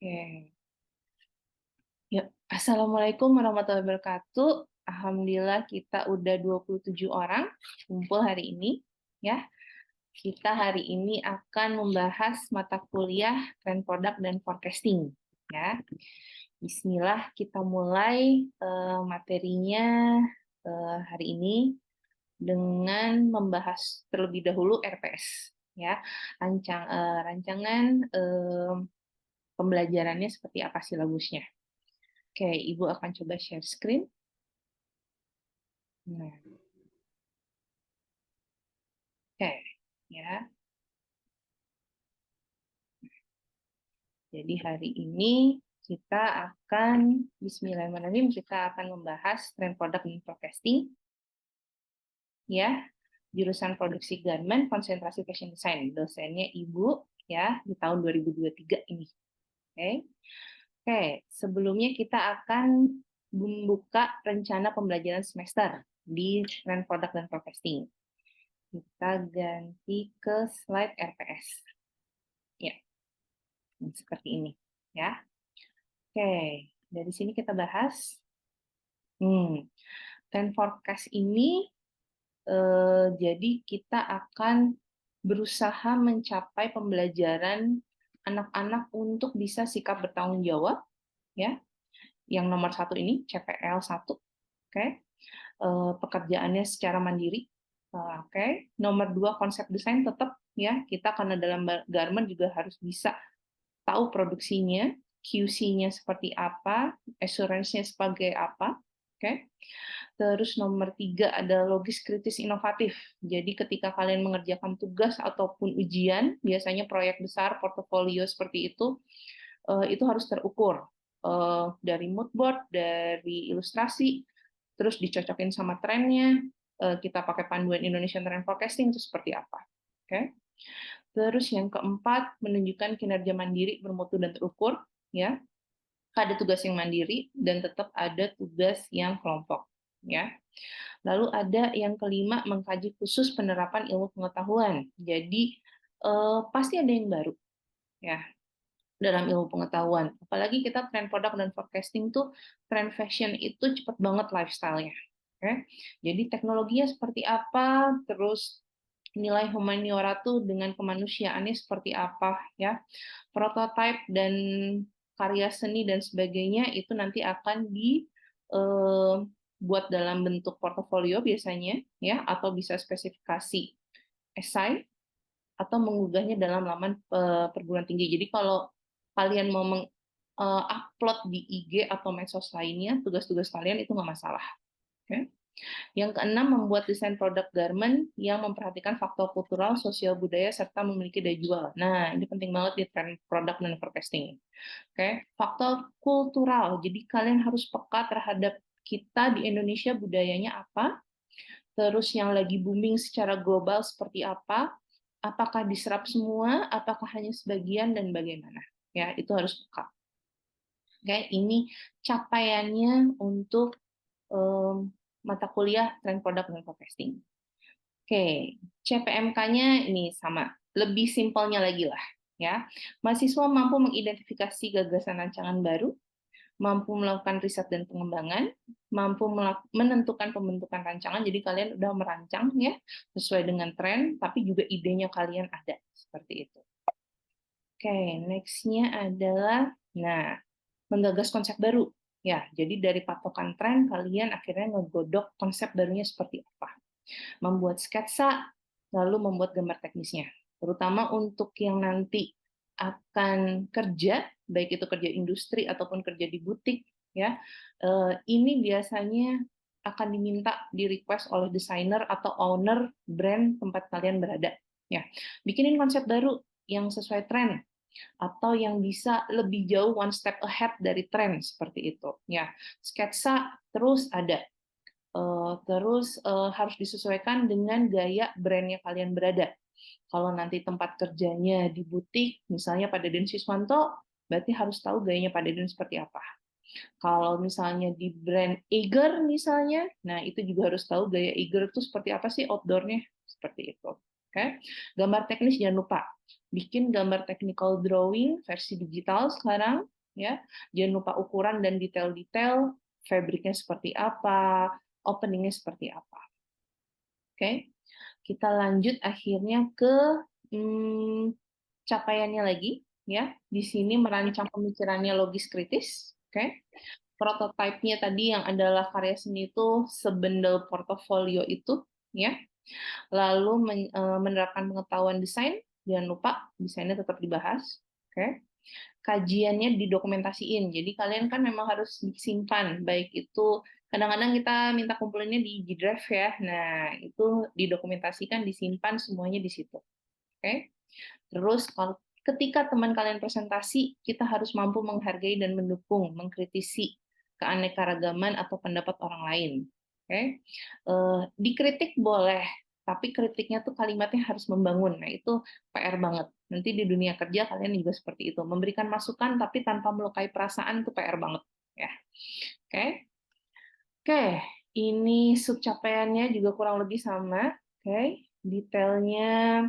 Oke. Ya, Assalamualaikum warahmatullahi wabarakatuh. Alhamdulillah kita udah 27 orang kumpul hari ini. Ya, kita hari ini akan membahas mata kuliah Trend Product dan Forecasting. Ya, Bismillah kita mulai materinya hari ini dengan membahas terlebih dahulu RPS. Ya, rancangan pembelajarannya seperti apa silabusnya. Oke, Ibu akan coba share screen. Nah, oke, ya. Jadi hari ini kita akan Bismillahirrahmanirrahim kita akan membahas tren produk dan forecasting, ya. Jurusan produksi garment, konsentrasi fashion design. Dosennya Ibu, ya, di tahun 2023 ini. Oke. Oke, sebelumnya kita akan membuka rencana pembelajaran semester di tren produk dan forecasting. Kita ganti ke slide RPS. Ya, seperti ini, ya. Oke, dari sini kita bahas. Trend forecast ini, jadi kita akan berusaha mencapai pembelajaran anak-anak untuk bisa sikap bertanggung jawab, ya. Yang nomor 1 ini CPL 1, oke. Pekerjaannya secara mandiri, oke. Nomor 2 konsep desain tetap, ya. Kita karena dalam garment juga harus bisa tahu produksinya, QC-nya seperti apa, assurance-nya sebagai apa, oke. Terus nomor 3 ada logis kritis inovatif. Jadi ketika kalian mengerjakan tugas ataupun ujian, biasanya proyek besar, portofolio seperti itu harus terukur dari mood board, dari ilustrasi, terus dicocokin sama trennya, kita pakai panduan Indonesian Trend Forecasting itu seperti apa, oke. Terus yang keempat, menunjukkan kinerja mandiri, bermutu, dan terukur. Ya, ada tugas yang mandiri dan tetap ada tugas yang kelompok. Ya, lalu ada yang kelima, mengkaji khusus penerapan ilmu pengetahuan. Jadi pasti ada yang baru, ya, dalam ilmu pengetahuan. Apalagi kita trend product dan forecasting tuh, trend fashion itu cepat banget lifestyle-nya. Oke, jadi teknologinya seperti apa, terus nilai humaniora tuh dengan kemanusiaannya seperti apa, ya. Prototype dan karya seni dan sebagainya itu nanti akan dibuat dalam bentuk portofolio biasanya, ya, atau bisa spesifikasi esai atau menggugahnya dalam laman perguruan tinggi. Jadi kalau kalian mau upload di IG atau medsos lainnya, tugas-tugas kalian itu nggak masalah. Oke. Yang keenam, membuat desain produk garment yang memperhatikan faktor kultural, sosial budaya, serta memiliki daya jual. Nah, ini penting banget di trend produk dan forecasting. Oke, faktor kultural. Jadi kalian harus peka terhadap kita di Indonesia budayanya apa, terus yang lagi booming secara global seperti apa, apakah diserap semua, apakah hanya sebagian, dan bagaimana. Ya, itu harus peka. Oke, ini capaiannya untuk mata kuliah Trend Product dan Forecasting. Oke, CPMK-nya ini sama, lebih simpelnya lagi lah, ya. Mahasiswa mampu mengidentifikasi gagasan rancangan baru, mampu melakukan riset dan pengembangan, mampu menentukan pembentukan rancangan. Jadi kalian udah merancang, ya, sesuai dengan tren, tapi juga idenya kalian ada seperti itu. Oke, next-nya adalah, nah, menggagas konsep baru. Ya, jadi dari patokan tren, kalian akhirnya ngegodok konsep barunya seperti apa. Membuat sketsa, lalu membuat gambar teknisnya. Terutama untuk yang nanti akan kerja, baik itu kerja industri ataupun kerja di butik, ya, ini biasanya akan diminta di request oleh desainer atau owner brand tempat kalian berada. Ya, bikinin konsep baru yang sesuai tren, atau yang bisa lebih jauh one step ahead dari tren seperti itu. Ya, sketsa terus ada, terus harus disesuaikan dengan gaya brandnya kalian berada. Kalau nanti tempat kerjanya di butik, misalnya Pak Deden Siswanto, berarti harus tahu gayanya Pak Deden seperti apa. Kalau misalnya di brand Eiger misalnya, nah itu juga harus tahu gaya Eiger itu seperti apa sih outdoor-nya, seperti itu. Oke, gambar teknis jangan lupa bikin gambar technical drawing versi digital sekarang, ya. Jangan lupa ukuran dan detail-detail, fabriknya seperti apa, openingnya seperti apa. Oke, kita lanjut akhirnya ke capaiannya lagi, ya. Di sini merancang pemikirannya logis kritis, oke. Prototipe-nya tadi yang adalah karya seni itu sebendel portofolio itu, ya. Lalu menerapkan pengetahuan desain, jangan lupa desainnya tetap dibahas, oke. Kajiannya didokumentasiin, jadi kalian kan memang harus disimpan, baik itu kadang-kadang kita minta kumpulinnya di G Drive ya, nah itu didokumentasikan, disimpan semuanya di situ, oke. Terus kalau ketika teman kalian presentasi, kita harus mampu menghargai dan mendukung, mengkritisi keanekaragaman atau pendapat orang lain. Oke, dikritik boleh, tapi kritiknya tuh kalimatnya harus membangun. Nah itu PR banget. Nanti di dunia kerja kalian juga seperti itu, memberikan masukan tapi tanpa melukai perasaan itu PR banget. Ya, oke. Oke, ini subcapaiannya juga kurang lebih sama. Oke, detailnya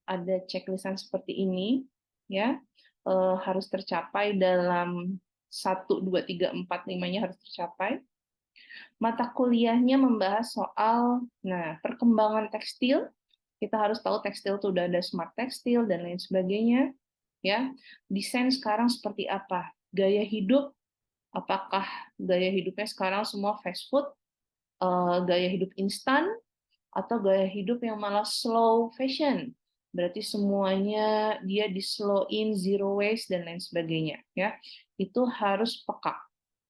ada checklistan seperti ini, ya. Harus tercapai dalam 1, 2, 3, 4, 5-nya harus tercapai. Mata kuliahnya membahas soal perkembangan tekstil. Kita harus tahu tekstil itu udah ada smart tekstil dan lain sebagainya, ya. Desain sekarang seperti apa? Gaya hidup, apakah gaya hidupnya sekarang semua fast food, gaya hidup instan, atau gaya hidup yang malah slow fashion. Berarti semuanya dia di slow in, zero waste dan lain sebagainya, ya. Itu harus peka,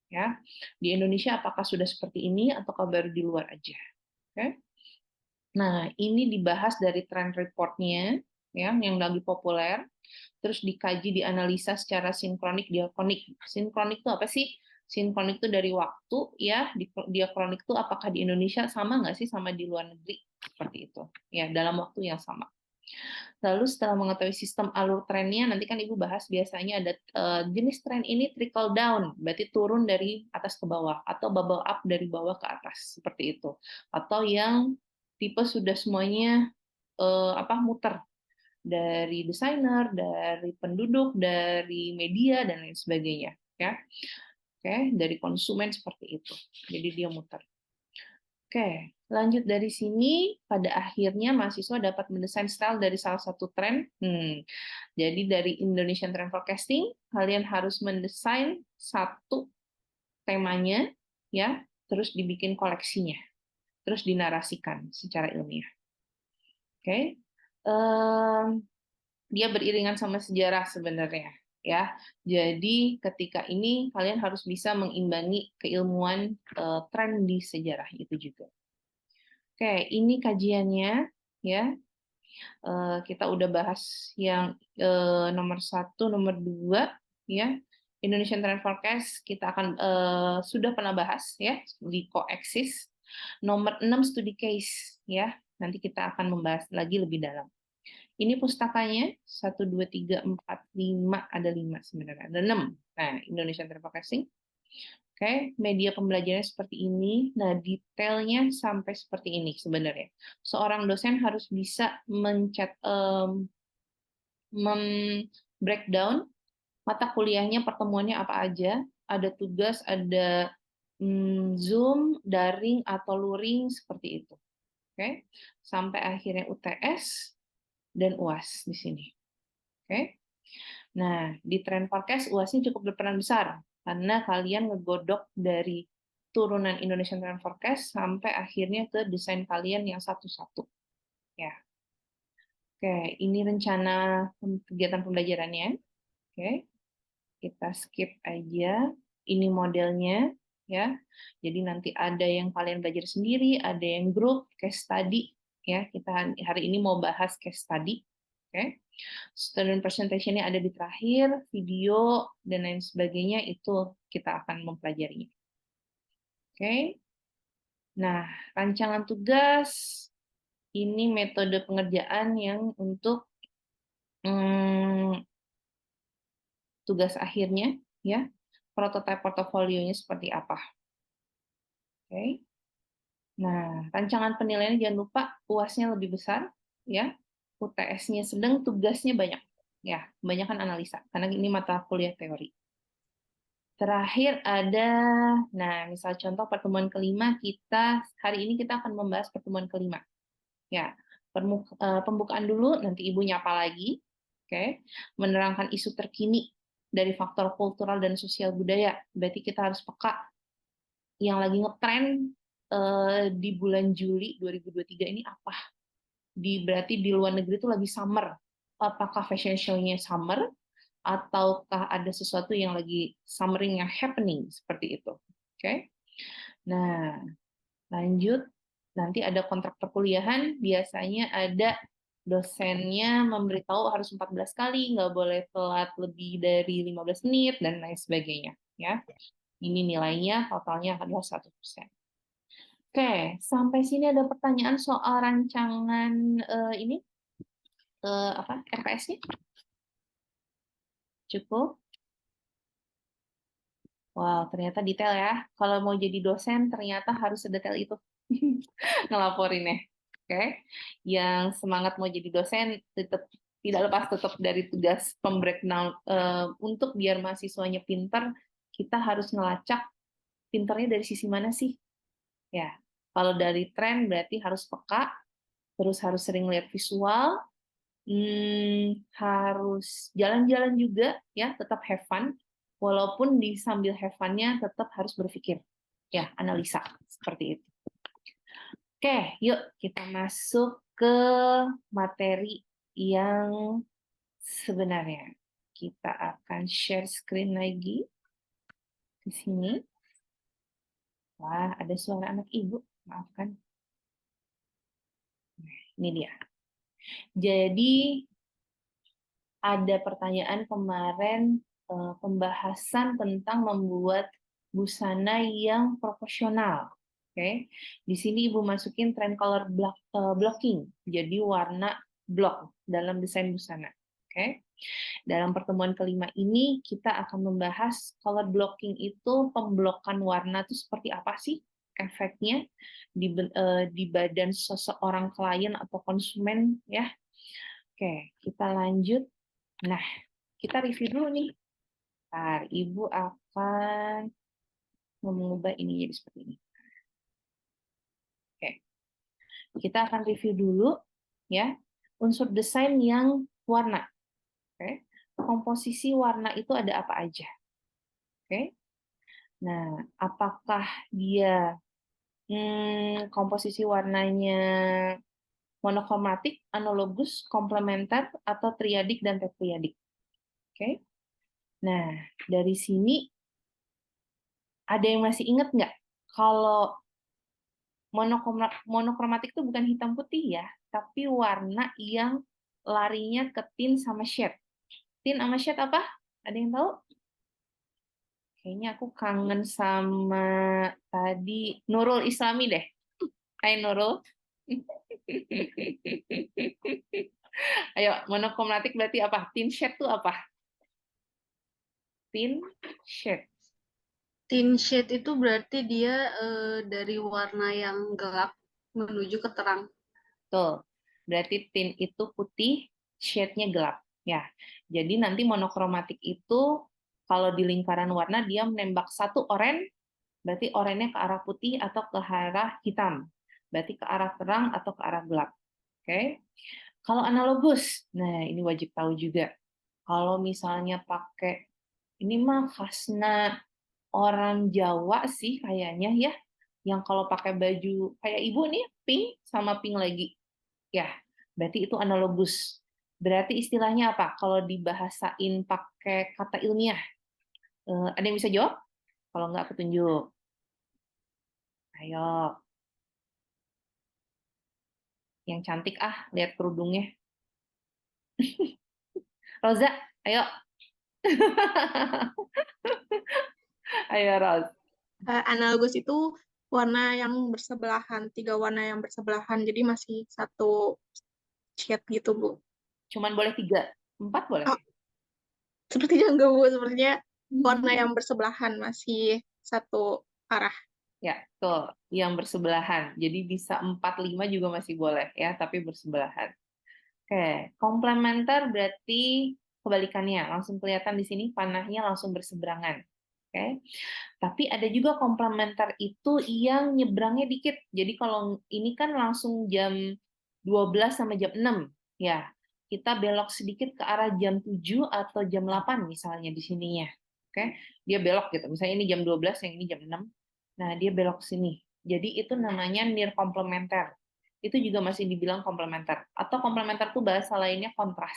ya. Di Indonesia apakah sudah seperti ini ataukah baru di luar aja? Oke. Nah, ini dibahas dari trend report-nya, ya, yang lagi populer, terus dikaji, dianalisa secara sinkronik, diakronik. Sinkronik itu apa sih? Sinkronik itu dari waktu, ya. Diakronik itu apakah di Indonesia sama nggak sih sama di luar negeri? Seperti itu, ya, dalam waktu yang sama. Lalu setelah mengetahui sistem alur trennya, nanti kan Ibu bahas biasanya ada jenis tren ini trickle down, berarti turun dari atas ke bawah, atau bubble up dari bawah ke atas, seperti itu. Atau yang tipe sudah semuanya muter, dari desainer, dari penduduk, dari media, dan lain sebagainya. Ya. Oke, dari konsumen seperti itu. Jadi dia muter. Oke, lanjut dari sini, pada akhirnya mahasiswa dapat mendesain style dari salah satu tren. Jadi dari Indonesian Trend Forecasting, kalian harus mendesain satu temanya, ya, terus dibikin koleksinya, terus dinarasikan secara ilmiah. Oke, dia beriringan sama sejarah sebenarnya, ya. Jadi ketika ini kalian harus bisa mengimbangi keilmuan tren di sejarah itu juga. Oke, ini kajiannya, ya. Kita udah bahas yang nomor 1, nomor 2, ya. Indonesian Trend Forecast kita akan sudah pernah bahas, ya, di Coexist. Nomor 6 studi case, ya. Nanti kita akan membahas lagi lebih dalam. Ini pustakanya 1, 2, 3, 4, 5, ada 5 sebenarnya, ada 6. Nah, Indonesian Trend Forecasting. Oke, media pembelajarannya seperti ini. Nah, detailnya sampai seperti ini sebenarnya. Seorang dosen harus bisa breakdown mata kuliahnya, pertemuannya apa aja, ada tugas, ada Zoom, daring, atau luring, seperti itu. Oke, sampai akhirnya UTS dan UAS di sini. Oke. Nah, di Trend Forecast UAS-nya cukup berperan besar karena kalian ngegodok dari turunan Indonesian Trend Forecast sampai akhirnya ke desain kalian yang satu-satu. Ya. Oke, ini rencana kegiatan pembelajarannya. Oke. Kita skip aja. Ini modelnya, ya. Jadi nanti ada yang kalian belajar sendiri, ada yang grup, case study, ya. Kita hari ini mau bahas case study. Oke. Student presentation-nya ada di terakhir, video, dan lain sebagainya, itu kita akan mempelajarinya. Oke. Nah, rancangan tugas, ini metode pengerjaan yang untuk tugas akhirnya, ya, prototipe portofolionya seperti apa. Oke. Nah, rancangan penilaiannya jangan lupa UAS-nya lebih besar, ya. UTS-nya sedang, tugasnya banyak. Ya, kebanyakan analisa karena ini mata kuliah teori. Terakhir ada, nah misal contoh pertemuan kelima hari ini kita akan membahas pertemuan kelima. Ya, pembukaan dulu, nanti Ibu nyapa lagi. Oke, menerangkan isu terkini dari faktor kultural dan sosial budaya. Berarti kita harus peka yang lagi ngetren di bulan Juli 2023 ini apa. Berarti di luar negeri itu lagi summer. Apakah fashion show-nya summer ataukah ada sesuatu yang lagi summering yang happening seperti itu. Oke. Nah, lanjut. Nanti ada kontrak perkuliahan, biasanya ada dosennya memberitahu harus 14 kali, nggak boleh telat lebih dari 15 menit, dan lain sebagainya. Ya, ini nilainya totalnya adalah 100%. Oke, sampai sini ada pertanyaan soal rancangan ini apa RPS-nya? Cukup? Wow, ternyata detail ya. Kalau mau jadi dosen, ternyata harus sedetail itu ngelaporinnya. Oke, yang semangat mau jadi dosen tetap tidak lepas tetap dari tugas pembreakdown untuk biar mahasiswanya pinter, kita harus ngelacak pinternya dari sisi mana sih? Ya, kalau dari tren berarti harus peka, terus harus sering lihat visual, harus jalan-jalan juga ya, tetap have fun. Walaupun di sambil have fun-nya tetap harus berpikir, ya analisa seperti itu. Oke, yuk kita masuk ke materi yang sebenarnya. Kita akan share screen lagi di sini. Wah, ada suara anak ibu. Maafkan. Ini dia. Jadi ada pertanyaan kemarin pembahasan tentang membuat busana yang proporsional. Oke, di sini Ibu masukin trend color blocking, jadi warna blok dalam desain busana. Oke, dalam pertemuan kelima ini kita akan membahas color blocking itu pemblokan warna itu seperti apa sih efeknya di badan seseorang klien atau konsumen ya. Oke, kita lanjut. Nah, kita review dulu nih. Ntar, Ibu akan mengubah ini jadi seperti ini. Oke, kita akan review dulu ya unsur desain yang warna. Oke, komposisi warna itu ada apa aja? Oke, nah apakah dia komposisi warnanya monokromatik, analogus, komplementer, atau triadik dan tetriadik? Oke, nah dari sini ada yang masih ingat nggak kalau monokromatik itu bukan hitam putih ya, tapi warna yang larinya ke tint sama shade. Tint sama shade apa? Ada yang tahu? Kayaknya aku kangen sama tadi Nurul Islami deh. Hai Nurul. Ayo, monokromatik berarti apa? Tint shade itu apa? Tint shade. Tint shade itu berarti dia dari warna yang gelap menuju ke terang. Tuh. Berarti tint itu putih, shade-nya gelap. Ya. Jadi nanti monokromatik itu kalau di lingkaran warna dia menembak satu oranye, berarti oranye ke arah putih atau ke arah hitam. Berarti ke arah terang atau ke arah gelap. Oke. Kalau analogus, nah ini wajib tahu juga. Kalau misalnya pakai ini mah khasnya orang Jawa sih kayaknya ya, yang kalau pakai baju kayak ibu nih pink sama pink lagi. Ya, berarti itu analogus. Berarti istilahnya apa? Kalau dibahasain pakai kata ilmiah, ada yang bisa jawab? Kalau nggak aku tunjuk. Ayo, yang cantik lihat kerudungnya. Roza, ayo. Ayo, Roz. Analogus itu warna yang bersebelahan, tiga warna yang bersebelahan, jadi masih satu shade gitu, Bu. Cuman boleh 3. 4 boleh? Oh, sepertinya enggak, Bu. Sepertinya warna yang bersebelahan masih satu arah. Ya, tuh, yang bersebelahan. Jadi bisa 4, 5 juga masih boleh ya, tapi bersebelahan. Oke, komplementer berarti kebalikannya. Langsung kelihatan di sini panahnya langsung berseberangan. Oke. Tapi ada juga komplementer itu yang nyebrangnya dikit. Jadi kalau ini kan langsung jam 12 sampai jam 6, ya. Kita belok sedikit ke arah jam 7 atau jam 8 misalnya di sininya. Oke. Dia belok gitu. Misalnya ini jam 12, yang ini jam 6. Nah, dia belok sini. Jadi itu namanya near komplementer. Itu juga masih dibilang komplementer. Atau komplementer itu bahasa lainnya kontras.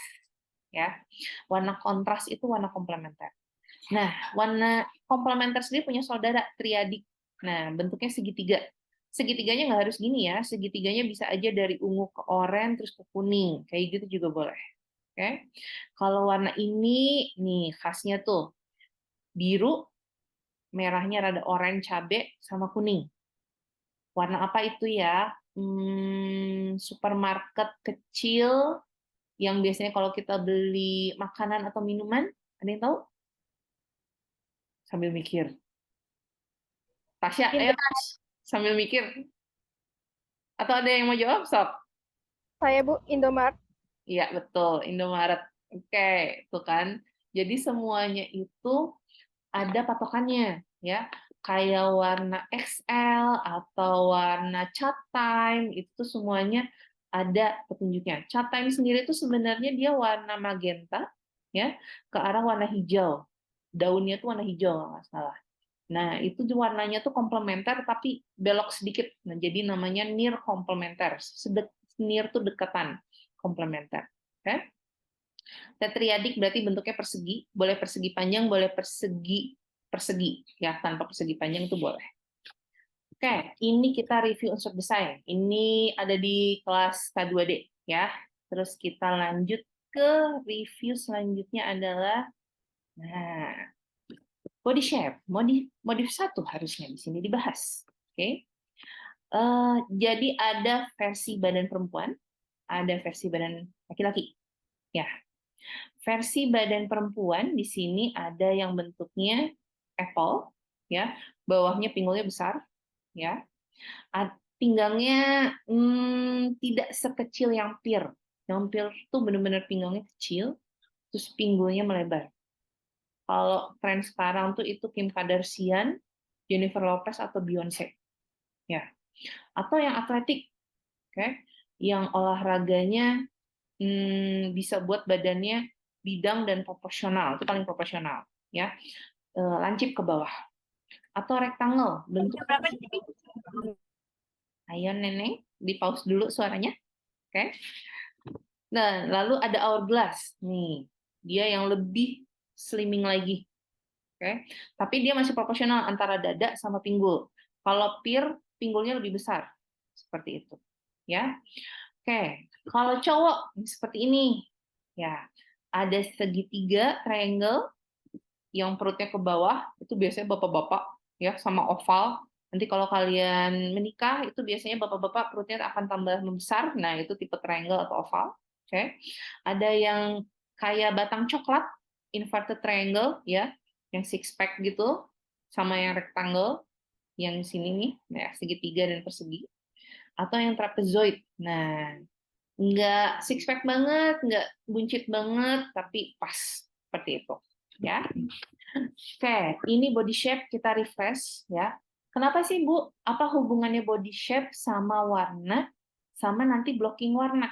Ya. Warna kontras itu warna komplementer. Nah, warna komplementer sendiri punya saudara triadik. Nah, bentuknya segitiga. Segitiganya nggak harus gini ya. Segitiganya bisa aja dari ungu ke oranye terus ke kuning. Kayak gitu juga boleh. Oke. Kalau warna ini nih khasnya tuh biru, merahnya rada oranye cabe sama kuning. Warna apa itu ya? Supermarket kecil yang biasanya kalau kita beli makanan atau minuman, ada yang tahu? Sambil mikir. Tasya, ayo sambil mikir. Atau ada yang mau jawab, Sob? Saya Bu, Indomaret. Iya, betul. Indomaret. Oke, itu kan. Jadi semuanya itu ada patokannya, ya. Kayak warna XL atau warna cat time, itu semuanya ada petunjuknya. Cat time sendiri itu sebenarnya dia warna magenta, ya, ke arah warna hijau. Daunnya tuh warna hijau, nggak salah. Nah, itu warnanya tuh komplementer tapi belok sedikit. Nah, jadi namanya near komplementer. Near tuh dekatan komplementer. Oke? Tetriadik berarti bentuknya persegi, boleh persegi panjang, boleh persegi persegi ya, tanpa persegi panjang itu boleh. Oke, ini kita review unsur desain. Ini ada di kelas K2D ya. Terus kita lanjut ke review selanjutnya adalah nah, body shape. Modif satu harusnya di sini dibahas. Oke. Jadi ada versi badan perempuan, ada versi badan laki-laki. Ya, versi badan perempuan di sini ada yang bentuknya apple, ya, bawahnya pinggulnya besar, ya, pinggangnya tidak sekecil yang pir. Yang pir itu benar-benar pinggangnya kecil, terus pinggulnya melebar. Kalau tren sekarang tuh itu Kim Kardashian, Jennifer Lopez atau Beyonce, ya. Atau yang atletik, oke, yang olahraganya bisa buat badannya bidang dan proporsional, itu paling proporsional, ya. Lancip ke bawah. Atau rektangle, bentuk. Ayo nenek, di pause dulu suaranya, oke. Nah, lalu ada hourglass, nih, dia yang lebih slimming lagi, oke. Tapi dia masih proporsional antara dada sama pinggul. Kalau pir, pinggulnya lebih besar, seperti itu, ya. Oke, kalau cowok seperti ini, ya, ada segitiga triangle yang perutnya ke bawah, itu biasanya bapak-bapak, ya, sama oval. Nanti kalau kalian menikah, itu biasanya bapak-bapak perutnya akan tambah membesar. Nah, itu tipe triangle atau oval. Oke. Ada yang kayak batang coklat, inverted triangle, ya, yang six pack gitu, sama yang rectangle, yang sini nih, ya, segitiga dan persegi. Atau yang trapezoid. Nah, nggak six pack banget, nggak buncit banget, tapi pas seperti itu, ya. Oke, ini body shape kita refresh ya. Kenapa sih Bu? Apa hubungannya body shape sama warna, sama nanti blocking warna?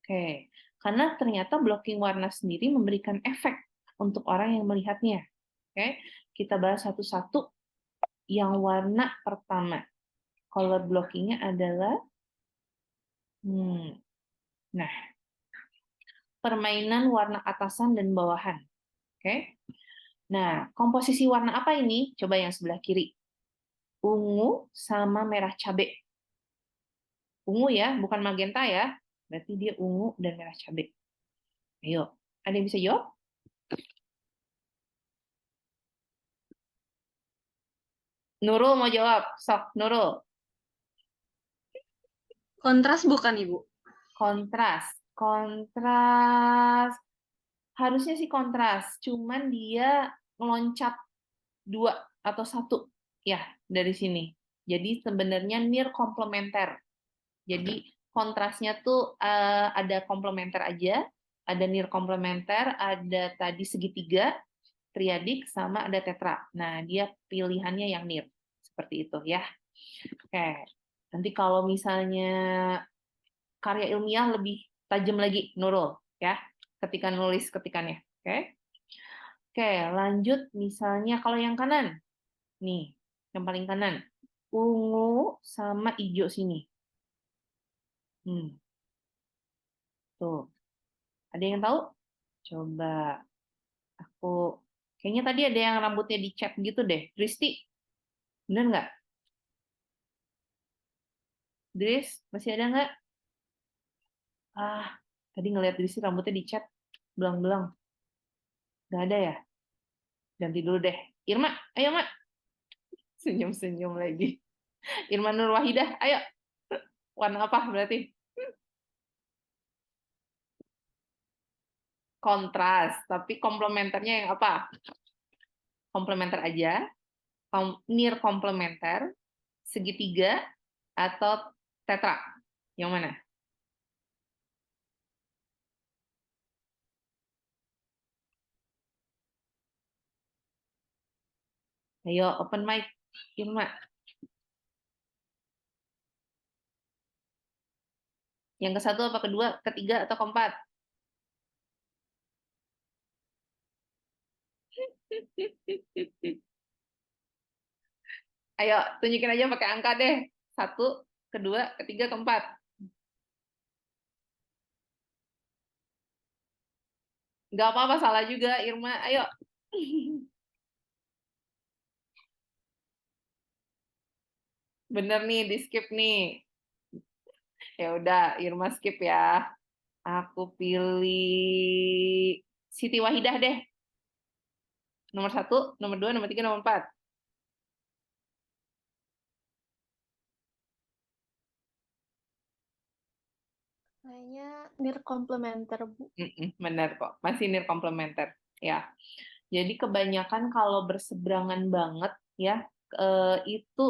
Oke, karena ternyata blocking warna sendiri memberikan efek untuk orang yang melihatnya. Oke, kita bahas satu-satu. Yang warna pertama, color blockingnya adalah, nah, permainan warna atasan dan bawahan. Oke. Nah, komposisi warna apa ini? Coba yang sebelah kiri. Ungu sama merah cabai. Ungu ya, bukan magenta ya. Berarti dia ungu dan merah cabai. Ayo, ada yang bisa jawab? Nurul mau jawab. Sok, Nurul. Kontras bukan Ibu? Kontras. Kontras. Harusnya sih kontras. Cuman dia meloncat 2 atau 1 ya dari sini. Jadi sebenarnya near komplementer. Jadi kontrasnya tuh ada komplementer aja, ada near komplementer, ada tadi segitiga, triadik, sama ada tetra. Nah, dia pilihannya yang near. Seperti itu ya. Oke. Nanti kalau misalnya karya ilmiah lebih tajam lagi, Nurul, ya, ketika nulis ketikannya. Oke. Oke, lanjut misalnya kalau yang kanan. Nih, yang paling kanan. Ungu sama hijau sini. Tuh. Ada yang tahu? Coba aku kayaknya tadi ada yang rambutnya dicat gitu deh. Kristi, bener nggak? Dris, masih ada nggak? Ah, tadi ngeliat Dris rambutnya dicat, belang-belang. Nggak ada ya? Ganti dulu deh. Irma, ayo Mak. Senyum-senyum lagi. Irma Nur Wahidah, ayo. Warna apa berarti? Kontras, tapi komplementernya yang apa? Komplementer aja, near komplementer, segitiga, atau tetra? Yang mana? Ayo, open mic. Irma. Yang ke satu apa kedua, ketiga, atau keempat? Ayo, tunjukin aja pakai angka deh. Satu, kedua, ketiga, keempat. Nggak apa-apa, salah juga, Irma. Ayo. Bener nih, di skip nih. Ya udah, Irma skip ya. Aku pilih Siti Wahidah deh. Nomor satu, nomor dua, nomor tiga, nomor empat. Kayaknya near komplementer, Bu. Bener kok, masih near komplementer. Ya, jadi kebanyakan kalau berseberangan banget ya, itu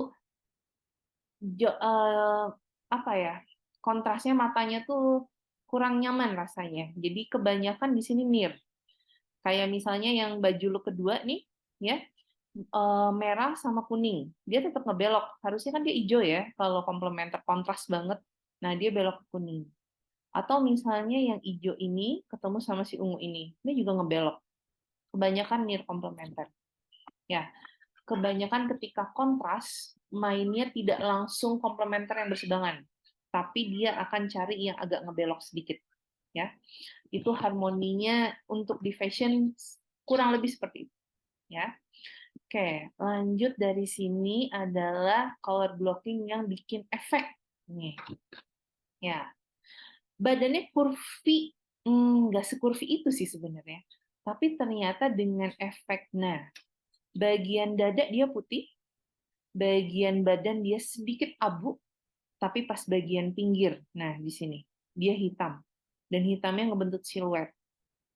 apa ya, kontrasnya matanya tuh kurang nyaman rasanya. Jadi kebanyakan di sini near. Kayak misalnya yang baju lu kedua nih, ya, merah sama kuning. Dia tetap ngebelok. Harusnya kan dia hijau ya, kalau komplementer kontras banget. Nah, dia belok ke kuning. Atau misalnya yang hijau ini ketemu sama si ungu ini, dia juga ngebelok. Kebanyakan near komplementer. Ya, kebanyakan ketika kontras, mainnya tidak langsung komplementer yang berseberangan, tapi dia akan cari yang agak ngebelok sedikit. Ya, itu harmoninya untuk di fashion kurang lebih seperti itu. Ya, oke, lanjut dari sini adalah color blocking yang bikin efek. Nih, ya, badannya kurvi, nggak sekurvi itu sih sebenarnya. Tapi ternyata dengan efek, nah, bagian dada dia putih, bagian badan dia sedikit abu, tapi pas bagian pinggir, nah di sini, dia hitam. Dan hitamnya ngebentuk siluet.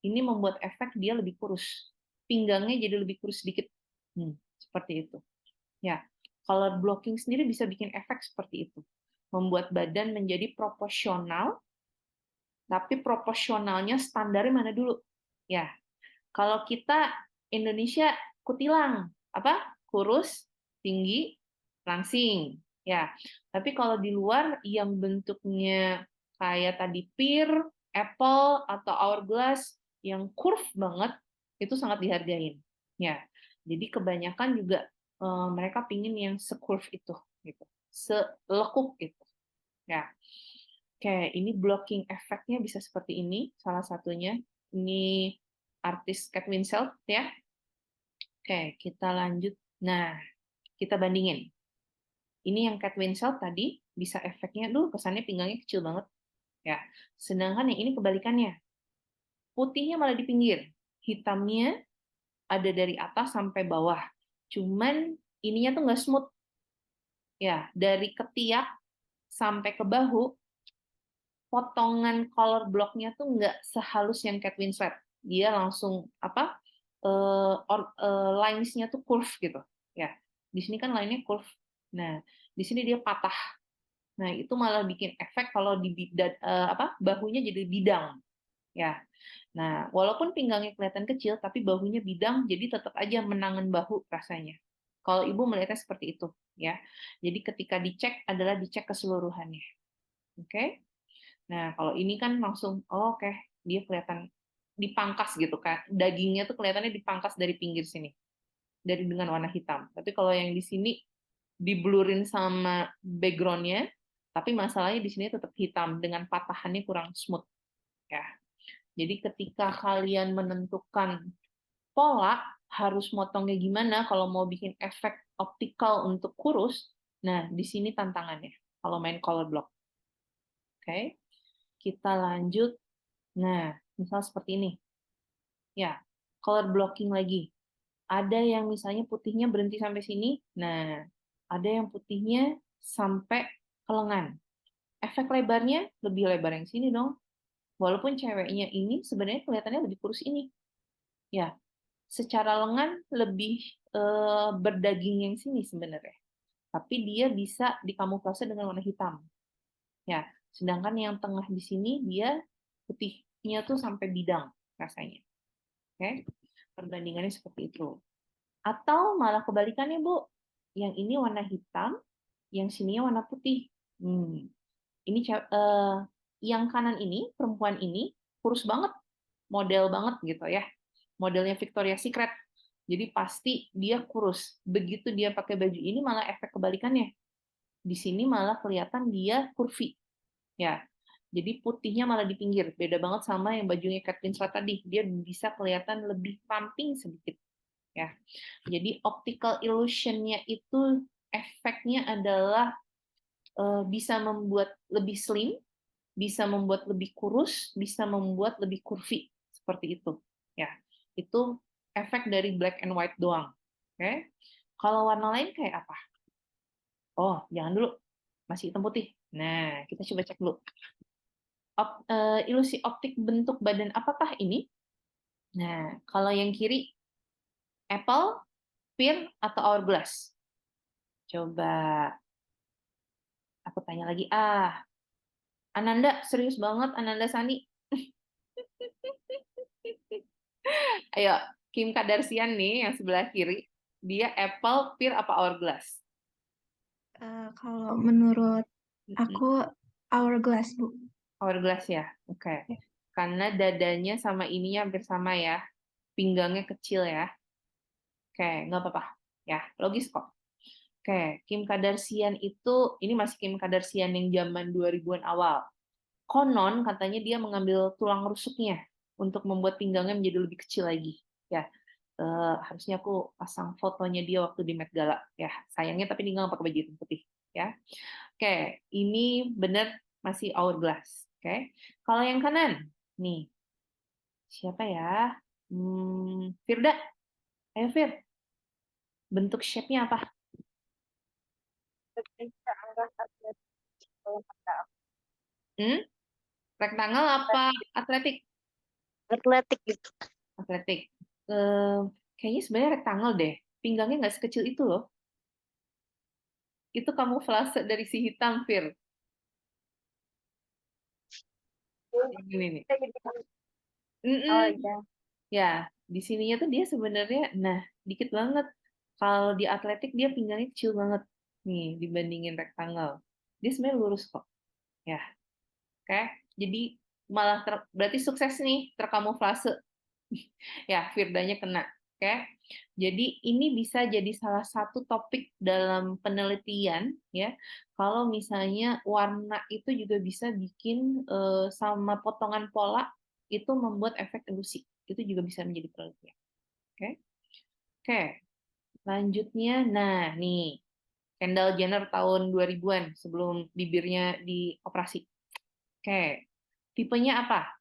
Ini membuat efek dia lebih kurus. Pinggangnya jadi lebih kurus sedikit. Seperti itu. Ya, color blocking sendiri bisa bikin efek seperti itu. Membuat badan menjadi proporsional, tapi proporsionalnya standarnya mana dulu? Ya, kalau kita Indonesia kutilang, apa? Kurus, tinggi, langsing. Ya, tapi kalau di luar yang bentuknya kayak tadi pear, apple, atau hourglass yang curve banget, itu sangat dihargain. Ya, jadi kebanyakan juga mereka pingin yang se-curve itu, gitu, selekuk itu. Ya, oke, ini blocking efeknya bisa seperti ini, salah satunya. Ini artis Kate Winslet ya. Oke, kita lanjut. Nah, kita bandingin. Ini yang Kate Winslet tadi bisa efeknya, kesannya pinggangnya kecil banget. Ya, sedangkan yang ini kebalikannya. Putihnya malah di pinggir, hitamnya ada dari atas sampai bawah. Cuman ininya tuh nggak smooth. Ya, dari ketiak sampai ke bahu, potongan color blocknya tuh nggak sehalus yang Kate Winslet. Dia langsung apa? Lines-nya tuh curve gitu. Ya, di sini kan line-nya curve. Nah, di sini dia patah. Nah, itu malah bikin efek kalau di bahunya jadi bidang. Ya. Nah, walaupun pinggangnya kelihatan kecil, tapi bahunya bidang, jadi tetap aja menangan bahu rasanya. Kalau ibu melihatnya seperti itu, ya. Jadi ketika dicek adalah dicek keseluruhannya. Oke? Nah, kalau ini kan langsung, oh, oke, dia kelihatan dipangkas gitu kan. Dagingnya tuh kelihatannya dipangkas dari pinggir sini, dari dengan warna hitam. Tapi kalau yang di sini diblurin sama background-nya, tapi masalahnya di sini tetap hitam dengan patahannya kurang smooth, ya. Jadi ketika kalian menentukan pola harus motongnya gimana kalau mau bikin efek optikal untuk kurus, nah di sini tantangannya kalau main color block. Oke, kita lanjut. Nah, misal seperti ini. Ya, color blocking lagi. Ada yang misalnya putihnya berhenti sampai sini. Nah, ada yang putihnya sampai ke lengan. Efek lebarnya lebih lebar yang sini dong. Walaupun ceweknya ini sebenarnya kelihatannya lebih kurus ini. Ya, secara lengan lebih berdaging yang sini sebenarnya. Tapi dia bisa dikamuflase dengan warna hitam. Ya, sedangkan yang tengah di sini dia putihnya tuh sampai bidang rasanya. Oke, perbandingannya seperti itu. Atau malah kebalikannya, Bu. Yang ini warna hitam, yang sininya warna putih. Ini yang kanan ini, perempuan ini, kurus banget, model banget gitu ya. Modelnya Victoria's Secret. Jadi pasti dia kurus. Begitu dia pakai baju ini malah efek kebalikannya. Di sini malah kelihatan dia curvy. Ya. Jadi putihnya malah di pinggir. Beda banget sama yang bajunya Kate Winslet tadi. Dia bisa kelihatan lebih ramping sedikit. Ya. Jadi optical illusion-nya itu efeknya adalah bisa membuat lebih slim, bisa membuat lebih kurus, bisa membuat lebih curvy seperti itu. Ya, itu efek dari black and white doang. Oke. Kalau warna lain kayak apa? Oh, jangan dulu. Masih hitam putih. Nah, kita coba cek dulu. Ilusi optik bentuk badan apakah ini? Nah, kalau yang kiri apple, pear, atau hourglass? Coba aku tanya lagi. Ananda, serius banget Ananda Sani. Ayo, Kim Kardashian nih yang sebelah kiri, dia apple, pear, apa hourglass? Kalau menurut aku hourglass, Bu. Hourglass ya, oke. Ya. Karena dadanya sama ininya hampir sama ya, pinggangnya kecil ya. Oke, nggak apa-apa. Ya, logis kok. Oke, Kim Kardashian itu, ini masih Kim Kardashian yang zaman 2000-an awal. Konon katanya dia mengambil tulang rusuknya untuk membuat pinggangnya menjadi lebih kecil lagi. Ya, harusnya aku pasang fotonya dia waktu di Met Gala. Ya, sayangnya tapi dia nggak pakai baju hitam putih. Ya, oke, ini benar masih hourglass. Oke, kalau yang kanan, nih siapa ya? Firda, ayo Fir, bentuk shape-nya apa? Hmm? Rektangle apa atletik? Atletik gitu. Atletik. Eh, Kayaknya sebenarnya rektangle deh. Pinggangnya nggak sekecil itu loh. Itu kamuflase dari si hitam, Fir. Yang ini nih. Oh Mm-mm. iya. Ya, di sininya tuh dia sebenarnya, nah, dikit banget. Kalau di atletik dia pinggangnya kecil banget. Nih, dibandingin rektangle. Dia sebenarnya lurus kok. Ya, oke. Jadi malah berarti sukses nih terkamuflase. Ya, Firdanya kena. Oke. Jadi ini bisa jadi salah satu topik dalam penelitian ya. Kalau misalnya warna itu juga bisa bikin sama potongan pola itu membuat efek ilusi. Itu juga bisa menjadi penelitian. Oke. Oke. Lanjutnya, nah nih, Kendall Jenner tahun 2000-an sebelum bibirnya dioperasi. Oke. Tipenya apa?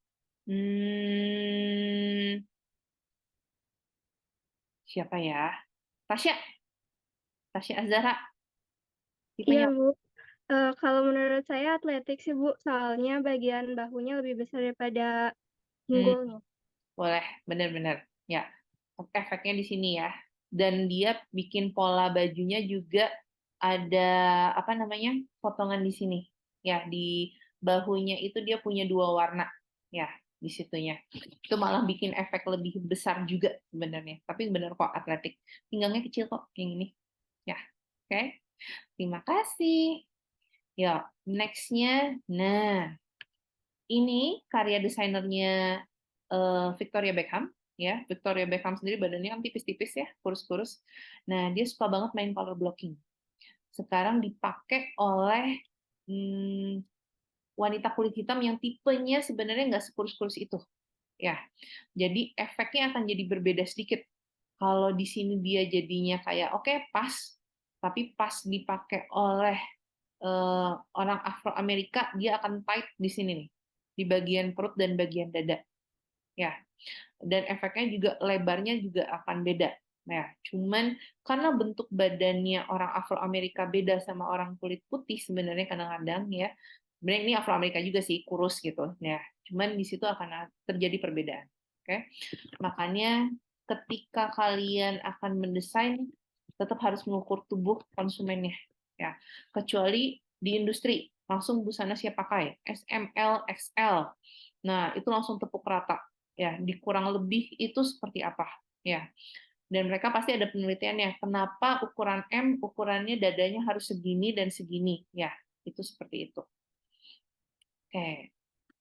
Siapa ya? Tasya. Tasya Azhara. Iya, Tipenya apa? Bu. Kalau menurut saya atletik sih, Bu. Soalnya bagian bahunya lebih besar daripada Hmm, pinggulnya. boleh, benar-benar. Ya, efeknya di sini ya. Dan dia bikin pola bajunya juga ada apa namanya? Potongan di sini. Ya, di bahunya itu dia punya dua warna. Ya. di situnya. Itu malah bikin efek lebih besar juga sebenarnya. Tapi benar kok atletik. Pinggangnya kecil kok yang ini. Ya, oke. Terima kasih. Ya, next-nya. Nah, ini karya desainernya Victoria Beckham. Ya, Victoria Beckham sendiri badannya kan tipis-tipis ya, kurus-kurus. Nah, dia suka banget main color blocking. Sekarang dipakai oleh wanita kulit hitam yang tipenya sebenarnya nggak sekurus-kurus itu. Ya, jadi efeknya akan jadi berbeda sedikit. Kalau di sini dia jadinya kayak oke, pas, tapi pas dipakai oleh orang Afro-Amerika dia akan tight di sini nih, di bagian perut dan bagian dada. Ya, dan efeknya juga lebarnya juga akan beda. Nah, cuman karena bentuk badannya orang Afro-Amerika beda sama orang kulit putih sebenarnya kadang-kadang ya. Sebenarnya ini Afro-Amerika juga sih, kurus gitu. Nah, cuman di situ akan terjadi perbedaan. Oke. Makanya ketika kalian akan mendesain tetap harus mengukur tubuh konsumennya. Ya, kecuali di industri langsung busana siap pakai, SML, XL. Nah, itu langsung tepuk rata ya, di kurang lebih itu seperti apa ya. Dan mereka pasti ada penelitiannya kenapa ukuran M ukurannya dadanya harus segini dan segini ya, itu seperti itu. Oke,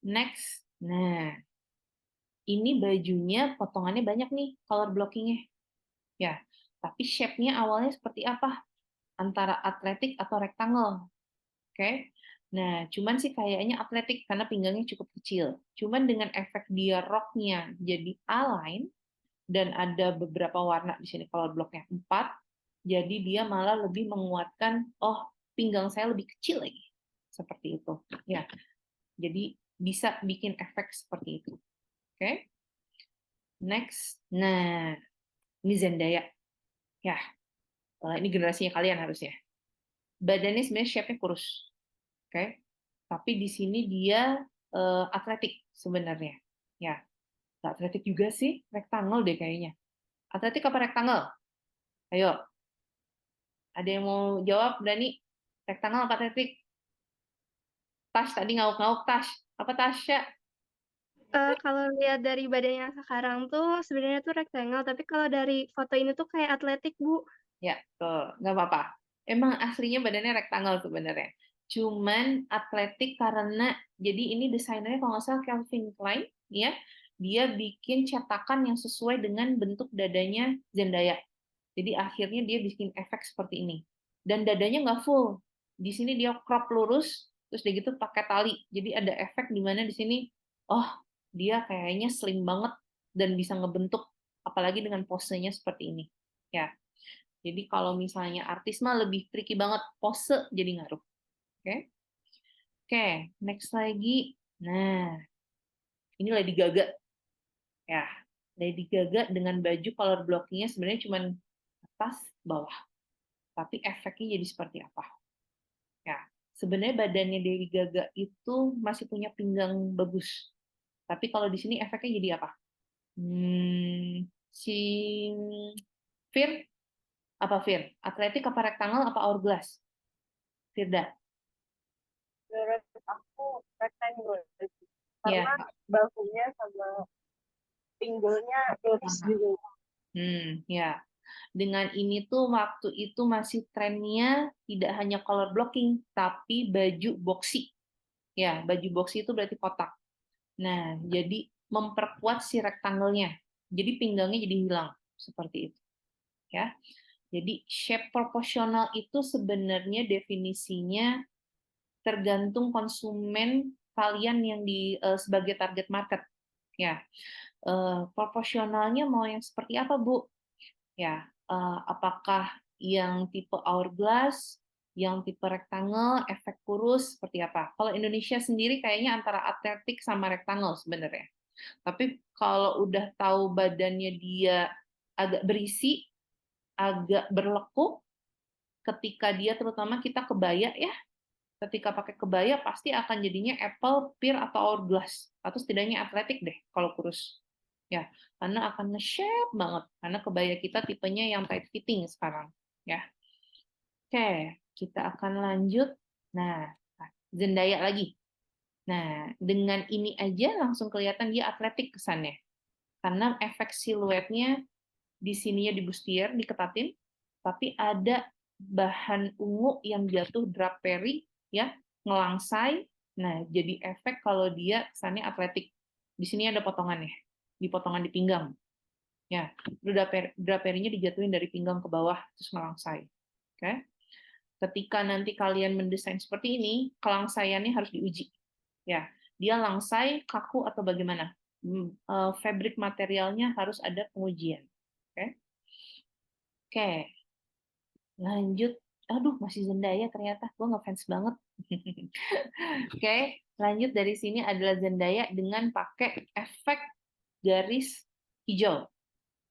next. Nah, ini bajunya potongannya banyak nih color blockingnya ya, tapi shape-nya awalnya seperti apa, antara atletik atau rectangle. Oke. Nah, cuman sih kayaknya atletik karena pinggangnya cukup kecil. Cuman dengan efek dia roknya jadi align dan ada beberapa warna di sini color blocknya 4, jadi dia malah lebih menguatkan oh pinggang saya lebih kecil lagi. Seperti itu. Ya. Jadi bisa bikin efek seperti itu. Oke. Next. Nah, ini Zendaya. Ya, ini generasinya kalian harusnya. Badannya sebenarnya shape-nya kurus. Oke. Tapi di sini dia atletik sebenarnya. Ya, nggak atletik juga sih, rectangle deh kayaknya. Atletik apa rectangle? Ayo, ada yang mau jawab? Berani? Rectangle apa atletik? Tash tadi ngauk-ngauk, Tash. Apa Tasya? Kalau lihat dari badannya sekarang tuh sebenarnya tuh rectangle, tapi kalau dari foto ini tuh kayak atletik, Bu. Ya, tuh, nggak apa-apa. Emang aslinya badannya rectangle sebenarnya. Cuman atletik karena jadi ini desainernya kalau nggak salah Calvin Klein, ya, dia bikin cetakan yang sesuai dengan bentuk dadanya Zendaya. Jadi akhirnya dia bikin efek seperti ini. Dan dadanya nggak full. Di sini dia crop lurus, terus dia gitu pakai tali. Jadi ada efek di mana di sini, oh dia kayaknya slim banget dan bisa ngebentuk, apalagi dengan posenya seperti ini. Ya, jadi kalau misalnya artis mah lebih tricky banget, pose jadi ngaruh. Oke, oke, next lagi. Nah, ini Lady Gaga. Ya, Lady Gaga dengan baju color blockingnya sebenarnya cuma atas bawah. Tapi efeknya jadi seperti apa? Ya, sebenarnya badannya Dewi Gaga itu masih punya pinggang bagus. Tapi kalau di sini efeknya jadi apa? Si Fir, apa Fir? Atletik apa rectangle apa hourglass? Firda. Menurut aku rectangle Ya. karena bahunya sama pinggulnya lurus gitu. Ya. Dengan ini tuh waktu itu masih trennya tidak hanya color blocking, tapi baju boxy. Ya, baju boxy itu berarti kotak. Nah, jadi memperkuat si rektangelnya. Jadi pinggangnya jadi hilang seperti itu. Ya. Jadi shape proporsional itu sebenarnya definisinya tergantung konsumen kalian yang sebagai target market. Ya. Proporsionalnya mau yang seperti apa, Bu? Ya, apakah yang tipe hourglass, yang tipe rectangle, efek kurus, seperti apa? Kalau Indonesia sendiri kayaknya antara atletik sama rectangle sebenarnya. Tapi kalau udah tahu badannya dia agak berisi, agak berlekuk, ketika dia terutama kita kebaya ya, ketika pakai kebaya pasti akan jadinya apple, pear, atau hourglass. Atau setidaknya atletik deh kalau kurus. Ya, karena akan nge-shape banget. Karena kebaya kita tipenya yang tight fitting sekarang. Ya. Oke, kita akan lanjut. Nah, Zendaya lagi. Nah, dengan ini aja langsung kelihatan dia atletik kesannya. Karena efek siluetnya di sininya di bustier, diketatin, tapi ada bahan ungu yang jatuh drapery, ya, ngelangsai. Nah, jadi efek kalau dia kesannya atletik. Di sini ada potongannya, di potongan di pinggang. Ya, draperinya dijatuhin dari pinggang ke bawah, terus ngelangsai. Oke? Ketika nanti kalian mendesain seperti ini, kelangsaiannya harus diuji. Ya, dia langsai, kaku atau bagaimana? Fabric materialnya harus ada pengujian. Oke, oke, lanjut. Aduh, masih Zendaya ternyata. Gue ngefans banget. Oke, lanjut dari sini adalah Zendaya dengan pakai efek garis hijau.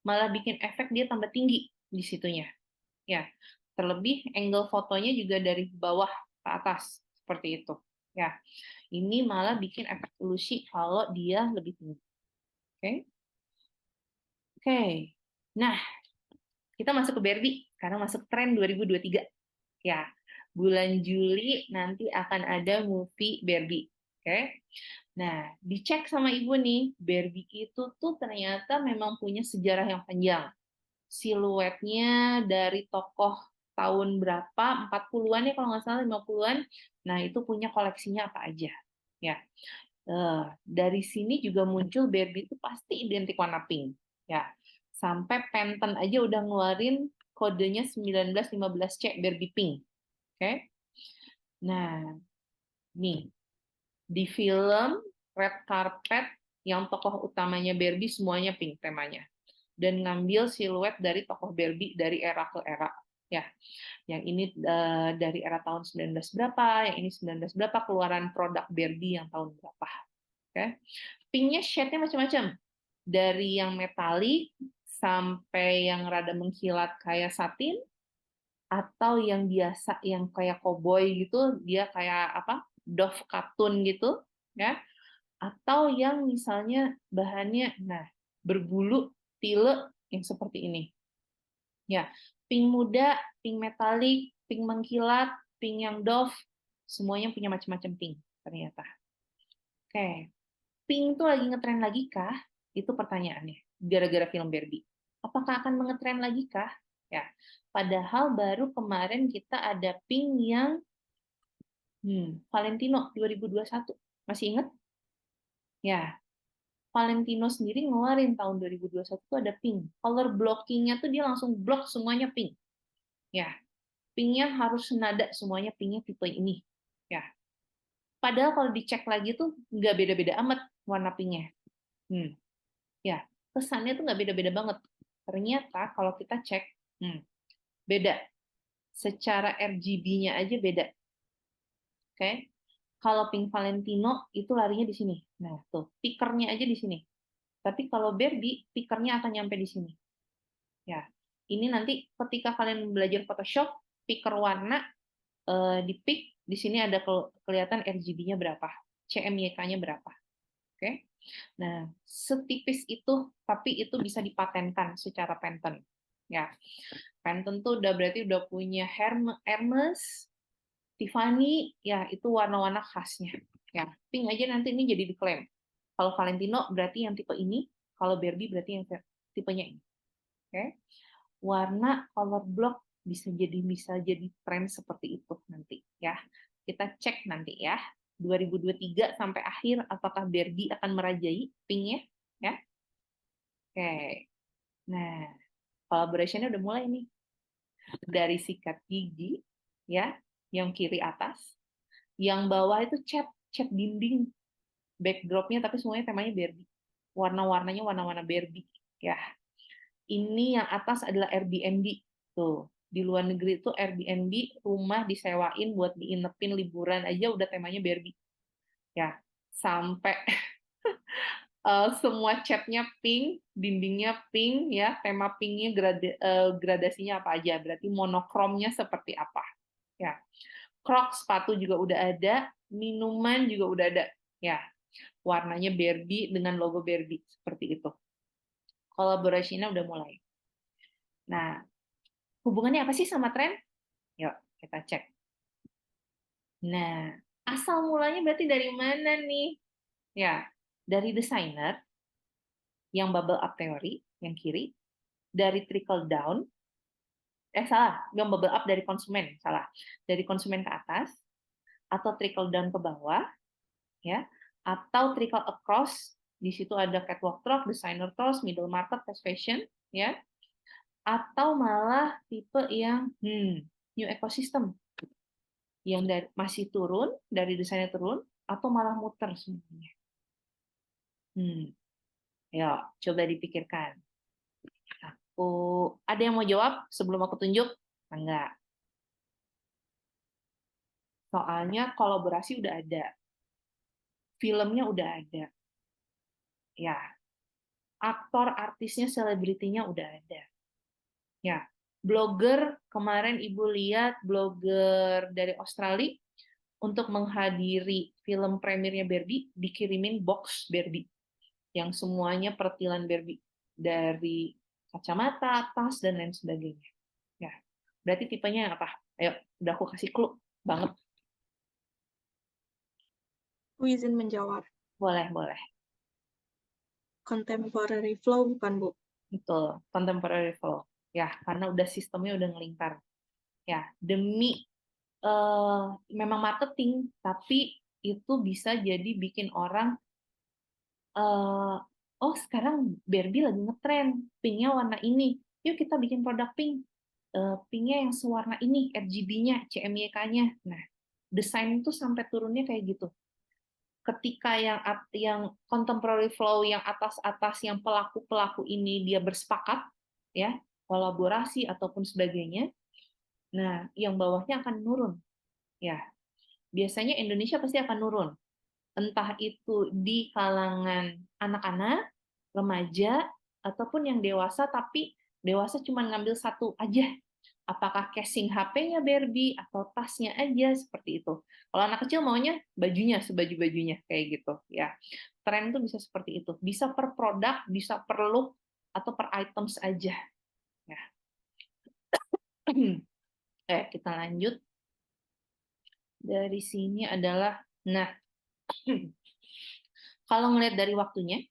Malah bikin efek dia tambah tinggi di situnya. Ya, terlebih angle fotonya juga dari bawah ke atas seperti itu. Ya, ini malah bikin efek ilusi kalau dia lebih tinggi. Oke, oke. Nah, kita masuk ke Barbie karena masuk tren 2023. Ya, bulan Juli nanti akan ada movie Barbie. Oke. Nah, dicek sama ibu nih, Barbie itu tuh ternyata memang punya sejarah yang panjang. Siluetnya dari tokoh tahun berapa, 40-an ya kalau nggak salah, 50-an. Nah, itu punya koleksinya apa aja. Ya. Dari sini juga muncul Barbie itu pasti identik warna pink. Ya. Sampai Pantene aja udah ngeluarin kodenya 1915C Barbie Pink. Oke. Nah, nih di film Red Carpet yang tokoh utamanya Barbie semuanya pink temanya dan ngambil siluet dari tokoh Barbie dari era ke era ya. Yang ini dari era tahun 19 berapa, yang ini 19 berapa keluaran produk Barbie yang tahun berapa. Oke. Pinknya shade-nya macam-macam. Dari yang metalik sampai yang rada mengkilat kayak satin atau yang biasa yang kayak cowboy gitu, dia kayak apa? Doff katun gitu, ya. Atau yang misalnya bahannya berbulu tile yang seperti ini. Ya, pink muda, pink metalik, pink mengkilat, pink yang doff, semuanya punya macam-macam pink ternyata. Oke. Pink tuh lagi ngetren lagi kah? Itu pertanyaannya. Gara-gara film Barbie. Apakah akan mengetren lagi kah? Ya. Padahal baru kemarin kita ada Pink yang Valentino 2021. Masih ingat? Ya. Valentino sendiri ngeluarin tahun 2021 tuh ada Pink. Color blocking-nya tuh dia langsung block semuanya Pink. Ya. Pinknya harus senada semuanya pinknya tipe ini. Ya. Padahal kalau dicek lagi tuh nggak beda-beda amat warna pinknya. Ya, kesannya tuh nggak beda-beda banget. Ternyata kalau kita cek, beda. Secara RGB-nya aja beda. Oke? Kalau Pink Valentino itu larinya di sini. Nah, tuh, pikernya aja di sini. Tapi kalau Barbie, pikernya akan nyampe di sini. Ya, ini nanti ketika kalian belajar Photoshop, piker warna di pick, di sini ada kelihatan RGB-nya berapa, CMYK-nya berapa. Oke? Nah, setipis itu, tapi itu bisa dipatenkan secara Pantene. Ya, Pantene tuh berarti udah punya Hermes, Tiffany, ya itu warna-warna khasnya. Ya, pink aja nanti ini jadi diklaim. Kalau Valentino berarti yang tipe ini, kalau Barbie berarti yang tipenya ini. Oke, warna color block bisa jadi tren seperti itu nanti ya. Kita cek nanti ya. 2023 sampai akhir apakah Barbie akan merajai pinknya ya. Oke. Nah, collaboration-nya udah mulai nih. Dari sikat gigi ya, yang kiri atas, yang bawah itu cat dinding backdrop-nya tapi semuanya temanya Barbie. Warna-warnanya warna-warna Barbie ya. Ini yang atas adalah Airbnb tuh. Di luar negeri itu Airbnb rumah disewain buat diinepin liburan aja udah temanya Barbie. Ya, sampai semua catnya pink, dindingnya pink, ya tema pinknya gradasinya apa aja, berarti monokromnya seperti apa. Ya, Crocs sepatu juga udah ada, minuman juga udah ada, ya warnanya Barbie dengan logo Barbie seperti itu. Collaboration-nya udah mulai. Nah, hubungannya apa sih sama tren? Yuk kita cek. Nah, Asal mulanya berarti dari mana nih? Ya, dari desainer yang bubble up teori yang kiri, dari trickle down, salah, yang bubble up dari konsumen, salah. Dari konsumen ke atas atau trickle down ke bawah, ya. Atau trickle across, di situ ada catwalk talk, designer talk, middle market, fast fashion, ya. Atau malah tipe yang new ecosystem, yang masih turun, dari desainnya turun, atau malah muter semuanya. Ya, coba dipikirkan. Ada yang mau jawab sebelum aku tunjuk? Enggak. Soalnya kolaborasi udah ada. Filmnya udah ada. Ya. Aktor, artisnya, selebritinya udah ada. Ya. Blogger, kemarin Ibu lihat blogger dari Australia untuk menghadiri film premiernya Barbie, dikirimin box Barbie. Yang semuanya pertilan Barbie. Dari kacamata, tas, dan lain sebagainya. Ya. Berarti tipenya apa? Ayo, udah aku kasih clue banget. Bu izin menjawab. Boleh, boleh. Contemporary flow bukan, Bu? Betul, contemporary flow. Ya, karena udah sistemnya udah ngelingkar. Ya, demi memang marketing, tapi itu bisa jadi bikin orang oh sekarang Barbie lagi ngetren, pinknya warna ini. Yuk kita bikin produk pink. Pinknya yang sewarna ini, RGB-nya, CMYK-nya. Nah, desain itu sampai turunnya kayak gitu. Ketika yang contemporary flow, yang atas-atas, yang pelaku-pelaku ini dia bersepakat, ya, kolaborasi ataupun sebagainya, nah yang bawahnya akan nurun. Ya, biasanya Indonesia pasti akan nurun. Entah itu di kalangan anak-anak, remaja, ataupun yang dewasa, tapi dewasa cuma ngambil satu aja. Apakah casing HP-nya Barbie atau tasnya aja, seperti itu. Kalau anak kecil maunya bajunya, sebaju-bajunya kayak gitu ya. Tren itu bisa seperti itu. Bisa per produk, bisa per look, atau per items aja. Ya. Kita lanjut. Dari sini adalah, nah, kalau ngelihat dari waktunya,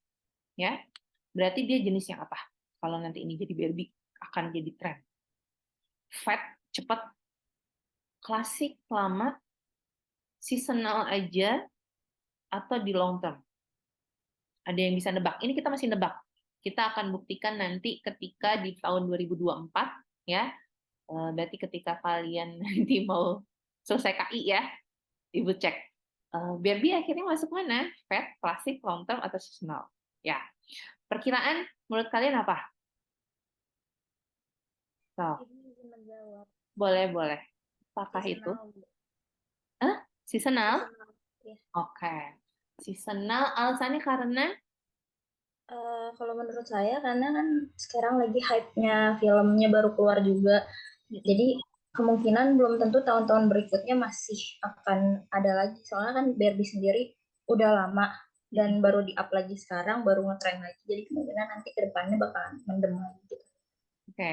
ya, berarti dia jenis yang apa? Kalau nanti ini jadi Barbie, akan jadi tren. Fat, cepat, klasik, lama, seasonal aja, atau di long term? Ada yang bisa nebak? Ini kita masih nebak. Kita akan buktikan nanti ketika di tahun 2024, ya. Berarti ketika kalian nanti mau selesai KI ya, Ibu cek. Barbie akhirnya masuk mana? Fat, klasik, long term, atau seasonal? Ya. Perkiraan menurut kalian apa? So, Ini izin menjawab. boleh. Apakah itu? Seasonal? Seasonal, ya. Oke. Seasonal, alasannya karena? Kalau menurut saya, karena kan sekarang lagi hype-nya filmnya baru keluar juga. Jadi kemungkinan belum tentu tahun-tahun berikutnya masih akan ada lagi. Soalnya kan Barbie sendiri udah lama dan baru di-up lagi sekarang, baru nge-trend lagi. Jadi kemungkinan nanti ke depannya bakalan mendem lagi gitu. Oke,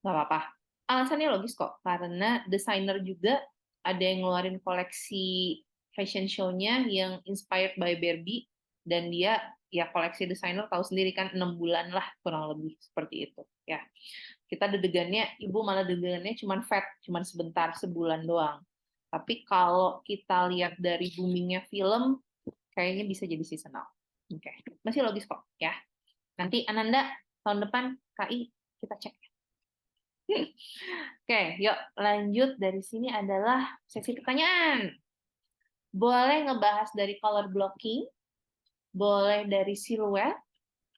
nggak apa-apa. Alasannya logis kok, karena desainer juga ada yang ngeluarin koleksi fashion show-nya yang inspired by Barbie, dan dia ya koleksi desainer tahu sendiri kan 6 bulan lah kurang lebih seperti itu ya. Kita deg-degannya, ibu malah deg-degannya cuman sebentar, sebulan doang. Tapi kalau kita lihat dari boomingnya film, kayaknya bisa jadi seasonal. Oke, masih logis kok ya. Nanti Ananda tahun depan KI kita cek. Oke, yuk lanjut. Dari sini adalah sesi pertanyaan. Boleh ngebahas dari color blocking, boleh dari siluet,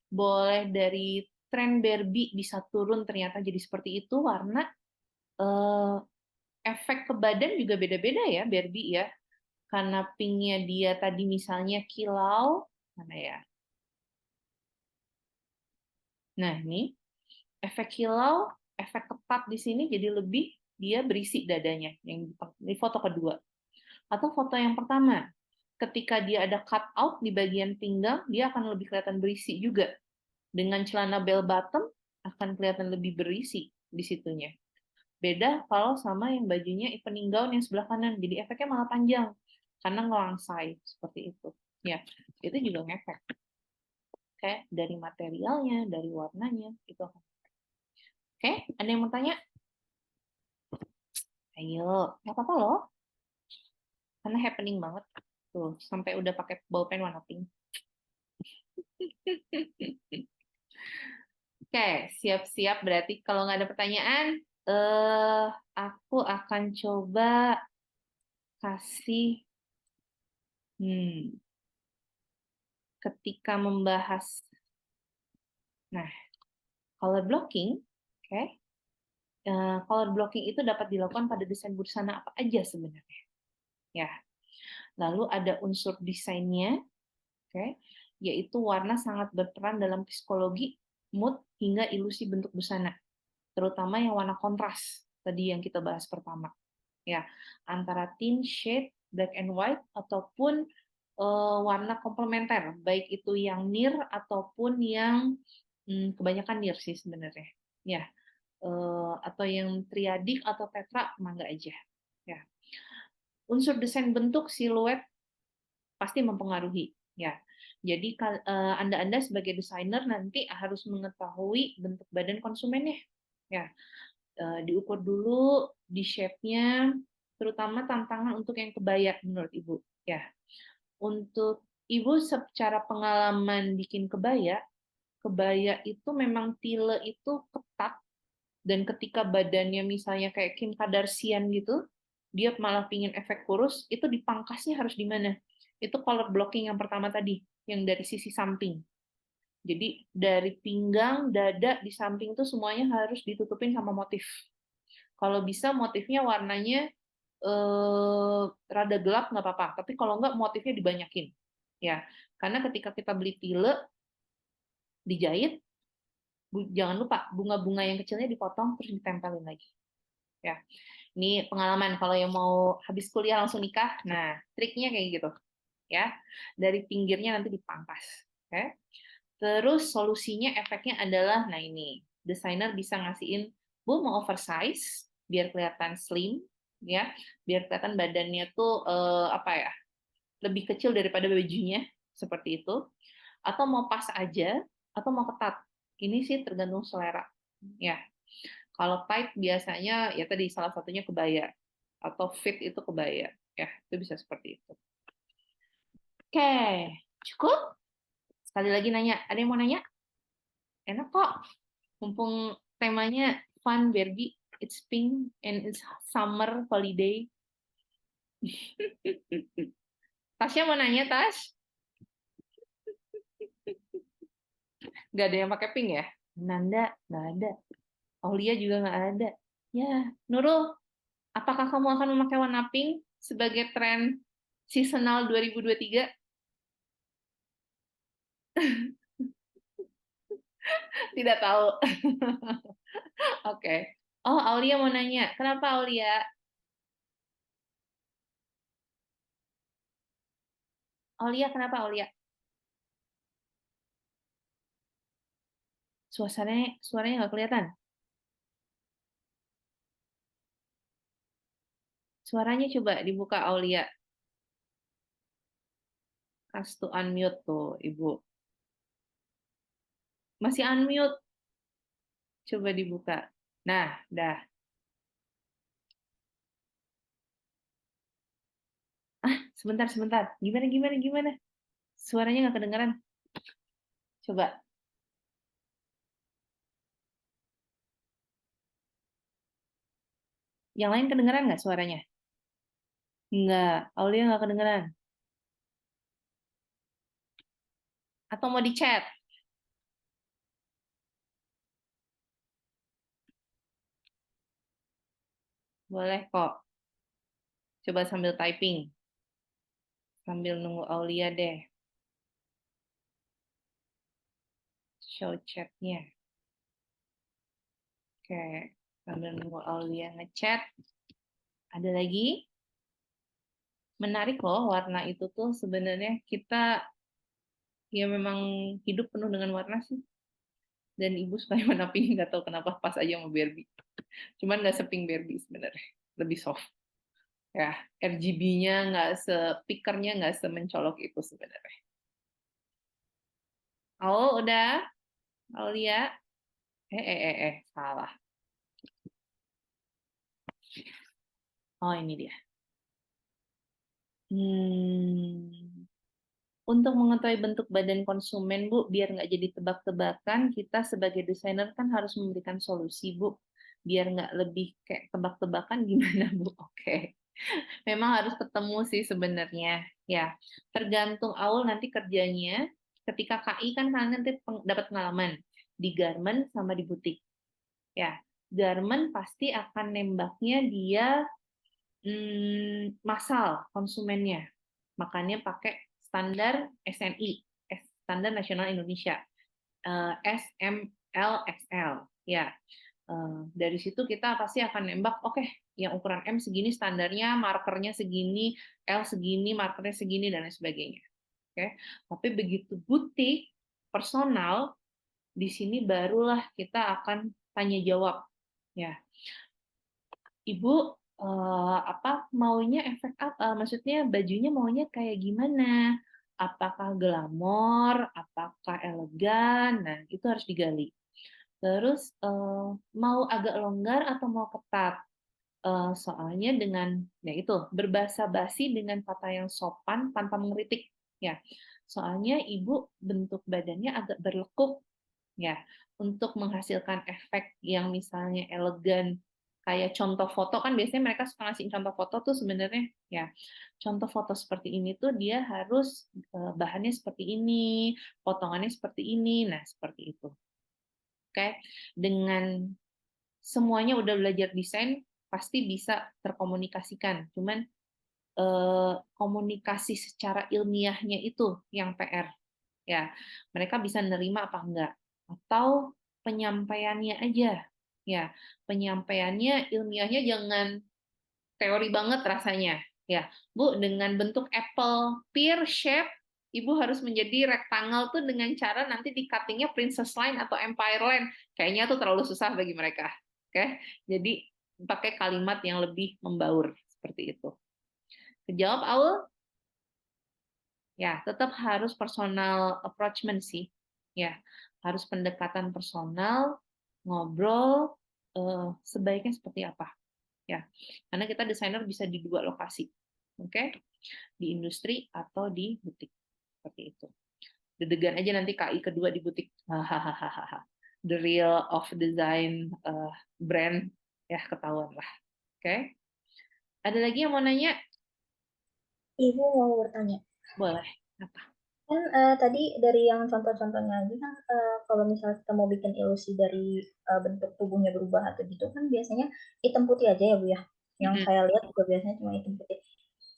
boleh dari tren Barbie bisa turun ternyata jadi seperti itu, warna, efek ke badan juga beda-beda ya Barbie ya. Karena pinknya dia tadi misalnya kilau, mana ya? Nah ini, efek kilau, efek ketat di sini jadi lebih dia berisi dadanya, yang di foto kedua. Atau foto yang pertama, ketika dia ada cut out di bagian pinggang, dia akan lebih kelihatan berisi juga. Dengan celana bell bottom, akan kelihatan lebih berisi di situnya. Beda kalau sama yang bajunya evening gown yang sebelah kanan, jadi efeknya malah panjang. karena ngelangsai seperti itu. Ya, itu juga ngefek. Oke, dari materialnya, dari warnanya itu akan. Oke, ada yang mau tanya? Ayo, nggak apa-apa loh. Karena happening banget. Tuh, sampai udah pakai bolpen warna pink. Oke, siap-siap berarti kalau nggak ada pertanyaan, aku akan coba kasih ketika membahas. Nah, color blocking, oke. Color blocking itu dapat dilakukan pada desain busana apa aja sebenarnya. Ya. Lalu ada unsur desainnya, oke, yaitu warna sangat berperan dalam psikologi, mood, hingga ilusi bentuk busana, terutama yang warna kontras tadi yang kita bahas pertama, ya, antara tint, shade, black and white ataupun warna komplementer, baik itu yang near ataupun yang kebanyakan near sih sebenarnya, ya, atau yang triadik atau tetra, mangga aja, ya. Unsur desain bentuk siluet pasti mempengaruhi, ya. Jadi Anda sebagai desainer nanti harus mengetahui bentuk badan konsumennya, ya. Diukur dulu di shape-nya, terutama tantangan untuk yang kebaya menurut Ibu, ya. Untuk Ibu secara pengalaman bikin kebaya itu memang tile itu ketat, dan ketika badannya misalnya kayak Kim Kardashian gitu, dia malah pingin efek kurus, itu dipangkasnya harus di mana? Itu color blocking yang pertama tadi, yang dari sisi samping. Jadi dari pinggang, dada, di samping itu semuanya harus ditutupin sama motif. Kalau bisa motifnya warnanya rada gelap nggak apa-apa, tapi kalau nggak motifnya dibanyakin. Ya, karena ketika kita beli tile, dijahit, jangan lupa bunga-bunga yang kecilnya dipotong terus ditempelin lagi. Ya, ini pengalaman kalau yang mau habis kuliah langsung nikah. Nah, triknya kayak gitu, ya. Dari pinggirnya nanti dipangkas. Oke. Terus solusinya efeknya adalah, nah ini, desainer bisa ngasihin, Bu mau oversize biar kelihatan slim, ya, biar kelihatan badannya tuh apa ya, lebih kecil daripada bajunya, seperti itu, atau mau pas aja, atau mau ketat. Ini sih tergantung selera, ya. Kalau tight biasanya ya tadi salah satunya kebaya, atau fit itu kebaya, ya, itu bisa seperti itu. Oke, cukup? Sekali lagi nanya, ada yang mau nanya? Enak kok, mumpung temanya fun Barbie, it's pink and it's summer holiday. Tasya mau nanya, Tas? Nggak ada yang pakai pink ya? Nanda, nggak ada. Aulia juga nggak ada. Ya, Nurul, apakah kamu akan memakai warna pink sebagai tren seasonal 2023? Tidak tahu. Oke. Oh, Aulia mau nanya. Kenapa Aulia? Aulia, kenapa Aulia? Suaranya nggak kelihatan. Suaranya coba dibuka Aulia. Kas to unmute tuh, Ibu. Masih unmute. Coba dibuka. Nah, dah. Sebentar. Gimana? Suaranya nggak kedengeran. Coba. Yang lain kedengeran nggak suaranya? Nggak. Aulia nggak kedengeran. Atau mau di chat? Boleh kok. Coba sambil typing. Sambil nunggu Aulia deh. Show chatnya. Oke. Sambil nunggu Aulia ngechat. Ada lagi? Menarik loh, warna itu tuh sebenarnya kita ya memang hidup penuh dengan warna sih. Dan Ibu suka warna pink, nggak tahu kenapa pas aja sama Barbie. Cuman nggak sepink Barbie sebenarnya. Lebih soft. Ya, RGB-nya speakernya nggak semencolok itu sebenarnya. Oh, udah? Aulia? Salah. Oh, ini dia. Untuk mengetahui bentuk badan konsumen, Bu, biar nggak jadi tebak-tebakan, kita sebagai desainer kan harus memberikan solusi, Bu. Biar nggak lebih kayak tebak-tebakan gimana, Bu? Oke. Memang harus ketemu sih sebenarnya. Ya, tergantung Aul nanti kerjanya. Ketika KI kan kalian nanti dapat pengalaman di garment sama di butik. Ya, garment pasti akan nembaknya dia massal konsumennya. Makanya pakai standar SNI, standar nasional Indonesia, SMLXL. Ya, dari situ kita pasti akan nembak, oke, yang ukuran M segini standarnya, markernya segini, L segini, markernya segini, dan lain sebagainya. Oke, tapi begitu butik, personal, di sini barulah kita akan tanya jawab. Ya, Ibu maunya efek apa? Maksudnya bajunya maunya kayak gimana? Apakah glamor? Apakah elegan? Nah, itu harus digali. Terus mau agak longgar atau mau ketat? Soalnya dengan ya itu berbahasa basi dengan kata yang sopan tanpa mengkritik ya. Soalnya ibu bentuk badannya agak berlekuk ya untuk menghasilkan efek yang misalnya elegan kayak contoh foto kan biasanya mereka suka ngasih contoh foto tuh sebenarnya ya contoh foto seperti ini tuh dia harus bahannya seperti ini, potongannya seperti ini, nah seperti itu. Oke, dengan semuanya udah belajar desain pasti bisa terkomunikasikan. Cuman komunikasi secara ilmiahnya itu yang PR. Ya, mereka bisa nerima apa enggak? Atau penyampaiannya aja. Ya, penyampaiannya ilmiahnya jangan teori banget rasanya. Ya, Bu, dengan bentuk apple pear shape Ibu harus menjadi rectangle tuh dengan cara nanti di cuttingnya princess line atau empire line. Kayaknya tuh terlalu susah bagi mereka. Oke, jadi pakai kalimat yang lebih membaur seperti itu. Kejawab, Aul? Ya, tetap harus personal approachment sih. Ya, harus pendekatan personal, ngobrol, sebaiknya seperti apa. Ya, karena kita desainer bisa di dua lokasi. Oke? Di industri atau di butik. Seperti itu. Deg-degan aja nanti KI kedua di butik. Hahaha. The real of design brand ya ketahuan lah. Oke? Ada lagi yang mau nanya? Ibu mau bertanya. Boleh. Apa? Kan tadi dari yang contoh-contohnya aja kan kalau misalnya kita mau bikin ilusi dari bentuk tubuhnya berubah atau gitu kan biasanya hitam putih aja ya Bu ya. Yang saya lihat juga biasanya cuma hitam putih.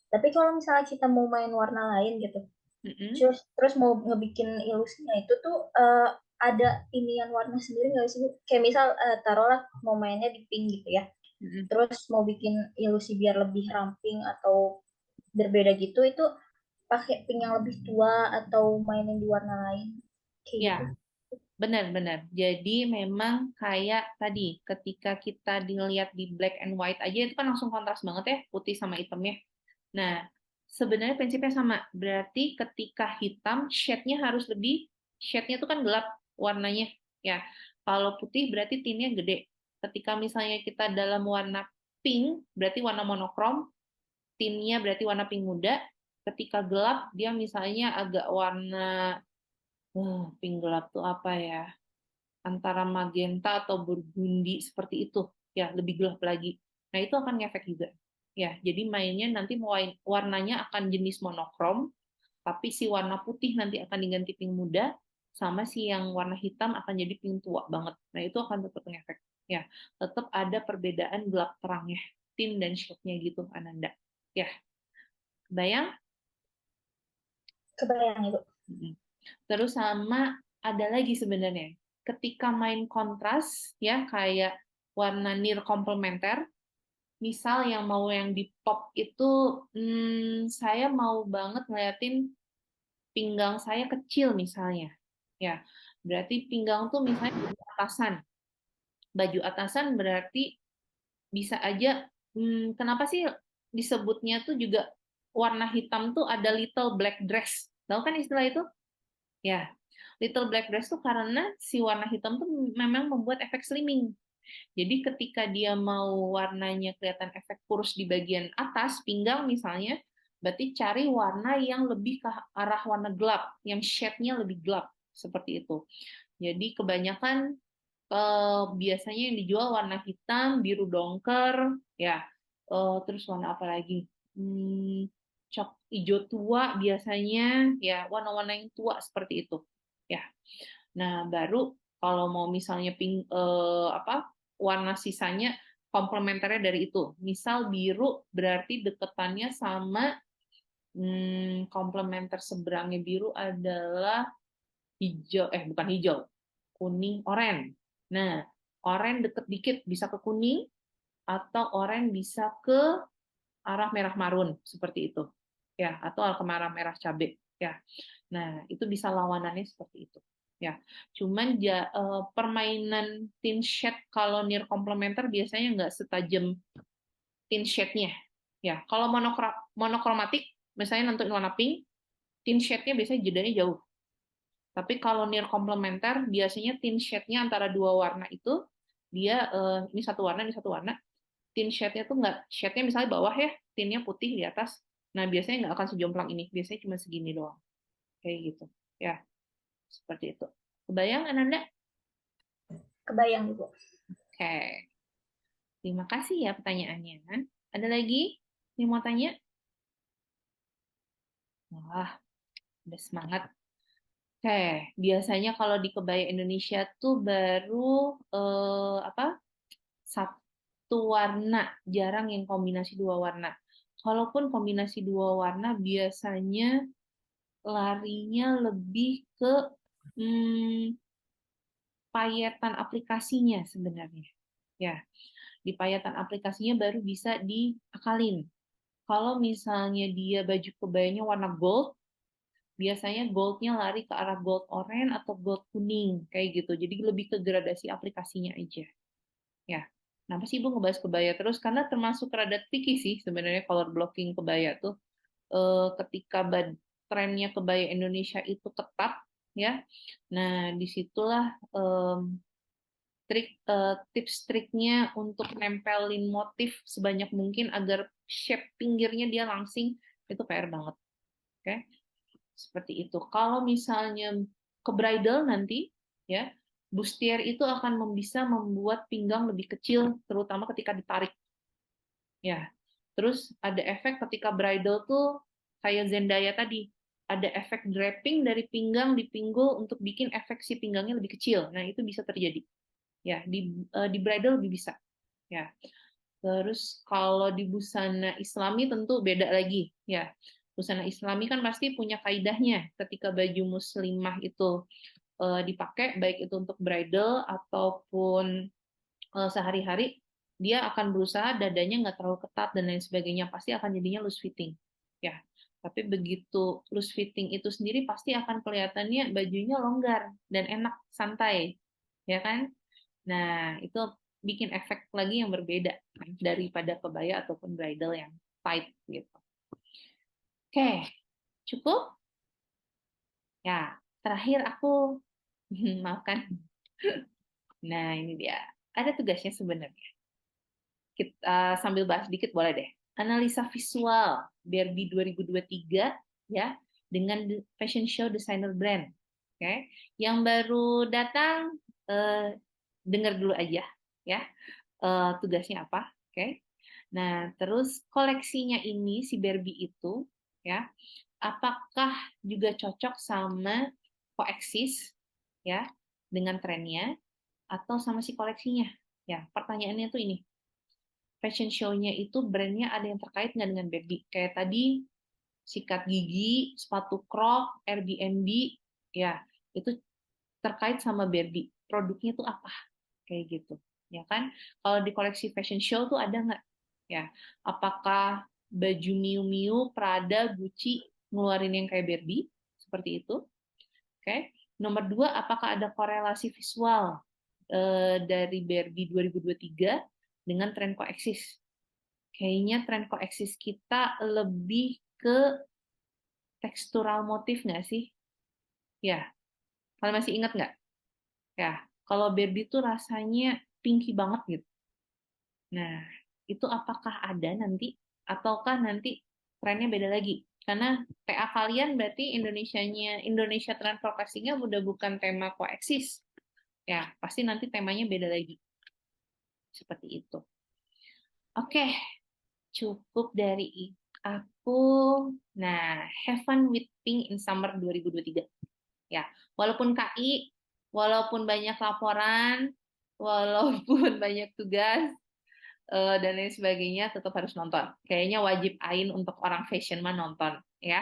Tapi kalau misalnya kita mau main warna lain gitu, terus mau ngebikin ilusinya itu tuh ada inian warna sendiri nggak sih Bu? Kayak misal taruhlah mau mainnya di pink gitu ya. Terus mau bikin ilusi biar lebih ramping atau berbeda gitu itu pakai pink yang lebih tua atau mainin di warna lain kayak Ya, gitu. benar-benar. Jadi memang kayak tadi, ketika kita dilihat di black and white aja itu kan langsung kontras banget ya, putih sama hitamnya. Nah, sebenarnya prinsipnya sama. Berarti ketika hitam, shade-nya harus lebih, shade-nya itu kan gelap warnanya. Ya, kalau putih berarti tintnya gede. Ketika misalnya kita dalam warna pink, berarti warna monokrom, tintnya berarti warna pink muda. Ketika gelap, dia misalnya agak warna pink gelap tuh apa ya? Antara magenta atau burgundi seperti itu, ya lebih gelap lagi. Nah itu akan ngefek juga. Ya, jadi mainnya nanti warnanya akan jenis monokrom, tapi si warna putih nanti akan diganti pink muda, sama si yang warna hitam akan jadi pink tua banget. Nah itu akan tetap ngefek. Ya, tetap ada perbedaan gelap terangnya, tint dan shade-nya gitu, Ananda. Ya, bayang? Kebayang Ibu. Terus sama ada lagi sebenarnya. Ketika main kontras ya kayak warna near komplementer, misal yang mau yang di pop itu saya mau banget ngeliatin pinggang saya kecil misalnya. Ya, berarti pinggang tuh misalnya baju atasan. Baju atasan berarti bisa aja kenapa sih disebutnya tuh juga warna hitam tuh ada little black dress. Tahu kan istilah itu? Ya, little black dress tuh karena si warna hitam tuh memang membuat efek slimming. Jadi ketika dia mau warnanya kelihatan efek kurus di bagian atas, pinggang misalnya, berarti cari warna yang lebih ke arah warna gelap, yang shade-nya lebih gelap, seperti itu. Jadi kebanyakan biasanya yang dijual warna hitam, biru dongker, ya. Terus warna apa lagi? Hijau tua biasanya, ya warna-warna yang tua seperti itu, ya. Nah, baru kalau mau misalnya warna sisanya komplementernya dari itu. Misal biru berarti deketannya sama komplementer seberangnya biru adalah hijau, bukan hijau, kuning, oranye. Nah, oranye deket dikit bisa ke kuning, atau oranye bisa ke arah merah marun seperti itu, ya, atau ke merah cabai, ya. Nah, itu bisa lawanannya seperti itu, ya. Cuman permainan tint shade kalau near komplementer biasanya nggak setajam tint shade-nya, ya. Kalau monokromatik, misalnya nentuin warna pink, tint shade-nya biasanya jedanya jauh. Tapi kalau near komplementer, biasanya tint shade-nya antara dua warna itu, dia ini satu warna, tint shade-nya tuh nggak, shade-nya misalnya bawah ya, tintnya putih di atas, nah biasanya nggak akan sejomplang ini, biasanya cuma segini doang. Kayak gitu. Ya, seperti itu. Kebayang, Ananda? Kebayang, Ibu. Oke. Terima kasih ya pertanyaannya. Ada lagi yang mau tanya? Wah, udah semangat. Oke, biasanya kalau di kebaya Indonesia tuh baru satu warna, jarang yang kombinasi dua warna. Kalaupun kombinasi dua warna, biasanya larinya lebih ke payatan aplikasinya sebenarnya. Ya, di payatan aplikasinya baru bisa diakalin. Kalau misalnya dia baju kebayanya warna gold, biasanya goldnya lari ke arah gold oranye atau gold kuning, kayak gitu. Jadi lebih ke gradasi aplikasinya aja. Ya, kenapa sih Ibu ngebahas kebaya terus? Karena termasuk rada tricky sih sebenarnya color blocking kebaya tuh. Ketika trennya kebaya Indonesia itu ketat, ya. Nah, disitulah tips triknya untuk nempelin motif sebanyak mungkin agar shape pinggirnya dia langsing, itu PR banget. Oke, seperti itu. Kalau misalnya ke bridal nanti, ya, bustier itu akan bisa membuat pinggang lebih kecil, terutama ketika ditarik. Ya, terus ada efek ketika bridal tuh kayak Zendaya tadi, ada efek draping dari pinggang di pinggul untuk bikin efek si pinggangnya lebih kecil. Nah, itu bisa terjadi. Ya, di bridal lebih bisa. Ya. Terus kalau di busana Islami tentu beda lagi, ya. Busana Islami kan pasti punya kaidahnya ketika baju muslimah itu dipakai, baik itu untuk bridal ataupun sehari-hari, dia akan berusaha dadanya nggak terlalu ketat dan lain sebagainya, pasti akan jadinya loose fitting, ya. Tapi begitu loose fitting itu sendiri pasti akan kelihatannya bajunya longgar dan enak, santai, ya kan? Nah, itu bikin efek lagi yang berbeda daripada kebaya ataupun bridal yang tight gitu. Oke, cukup? Ya, terakhir aku maafkan. Nah, ini dia. Ada tugasnya sebenarnya. Kita sambil bahas dikit boleh deh. Analisa visual Barbie 2023 ya dengan fashion show designer brand. Oke. Yang baru datang dengar dulu aja ya. Tugasnya apa? Oke. Nah, terus koleksinya ini si Barbie itu ya, apakah juga cocok sama Coexist ya dengan trennya atau sama si koleksinya? Ya, pertanyaannya tuh ini. Fashion show-nya itu brandnya ada yang terkait nggak dengan Barbie? Kayak tadi sikat gigi, sepatu Crocs, Airbnb, ya itu terkait sama Barbie. Produknya tuh apa? Kayak gitu, ya kan? Kalau di koleksi fashion show tuh ada nggak? Ya, apakah baju Miu Miu, Prada, Gucci ngeluarin yang kayak Barbie? Seperti itu. Oke. Nomor 2, apakah ada korelasi visual dari Barbie 2023 dengan tren Coexist? Kayaknya tren koeksis kita lebih ke tekstural motif nggak sih? Ya, kalian masih ingat nggak? Ya, kalau Barbie tuh rasanya pinky banget gitu. Nah, itu apakah ada nanti? Ataukah nanti trennya beda lagi? Karena TA kalian berarti Indonesia Trend Forecasting-nya udah bukan tema koeksis. Ya, pasti nanti temanya beda lagi. Seperti itu. Oke, cukup dari aku. Nah, have fun with Pink in Summer 2023. Ya, walaupun KI, walaupun banyak laporan, walaupun banyak tugas, dan lain sebagainya, tetap harus nonton. Kayaknya wajib ain untuk orang fashion mah nonton, ya.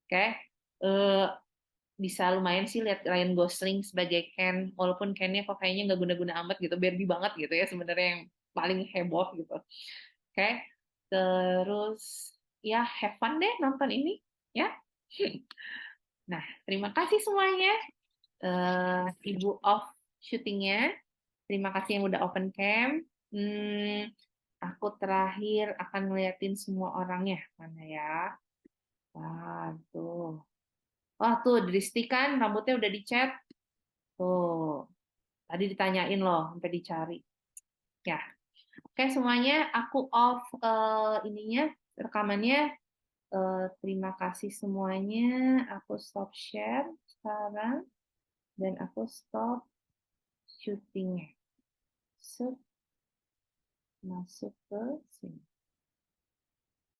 Oke. Eh, bisa lumayan sih lihat Ryan Gosling sebagai Ken, walaupun Ken-nya kok kayaknya nggak guna-guna amat gitu, Barbie banget gitu ya sebenarnya yang paling heboh gitu. Oke. Terus ya have fun deh nonton ini, ya. Nah, terima kasih semuanya. Ibu off syutingnya. Terima kasih yang udah open cam. Aku terakhir akan ngeliatin semua orangnya. Mana ya? Wah, tuh. Wah, tuh, Dristi kan rambutnya udah dicat. Tuh, tadi ditanyain loh, sampai dicari. Ya, oke semuanya, aku off ininya, rekamannya. Terima kasih semuanya. Aku stop share sekarang. Dan aku stop syutingnya. Masuk ke sini.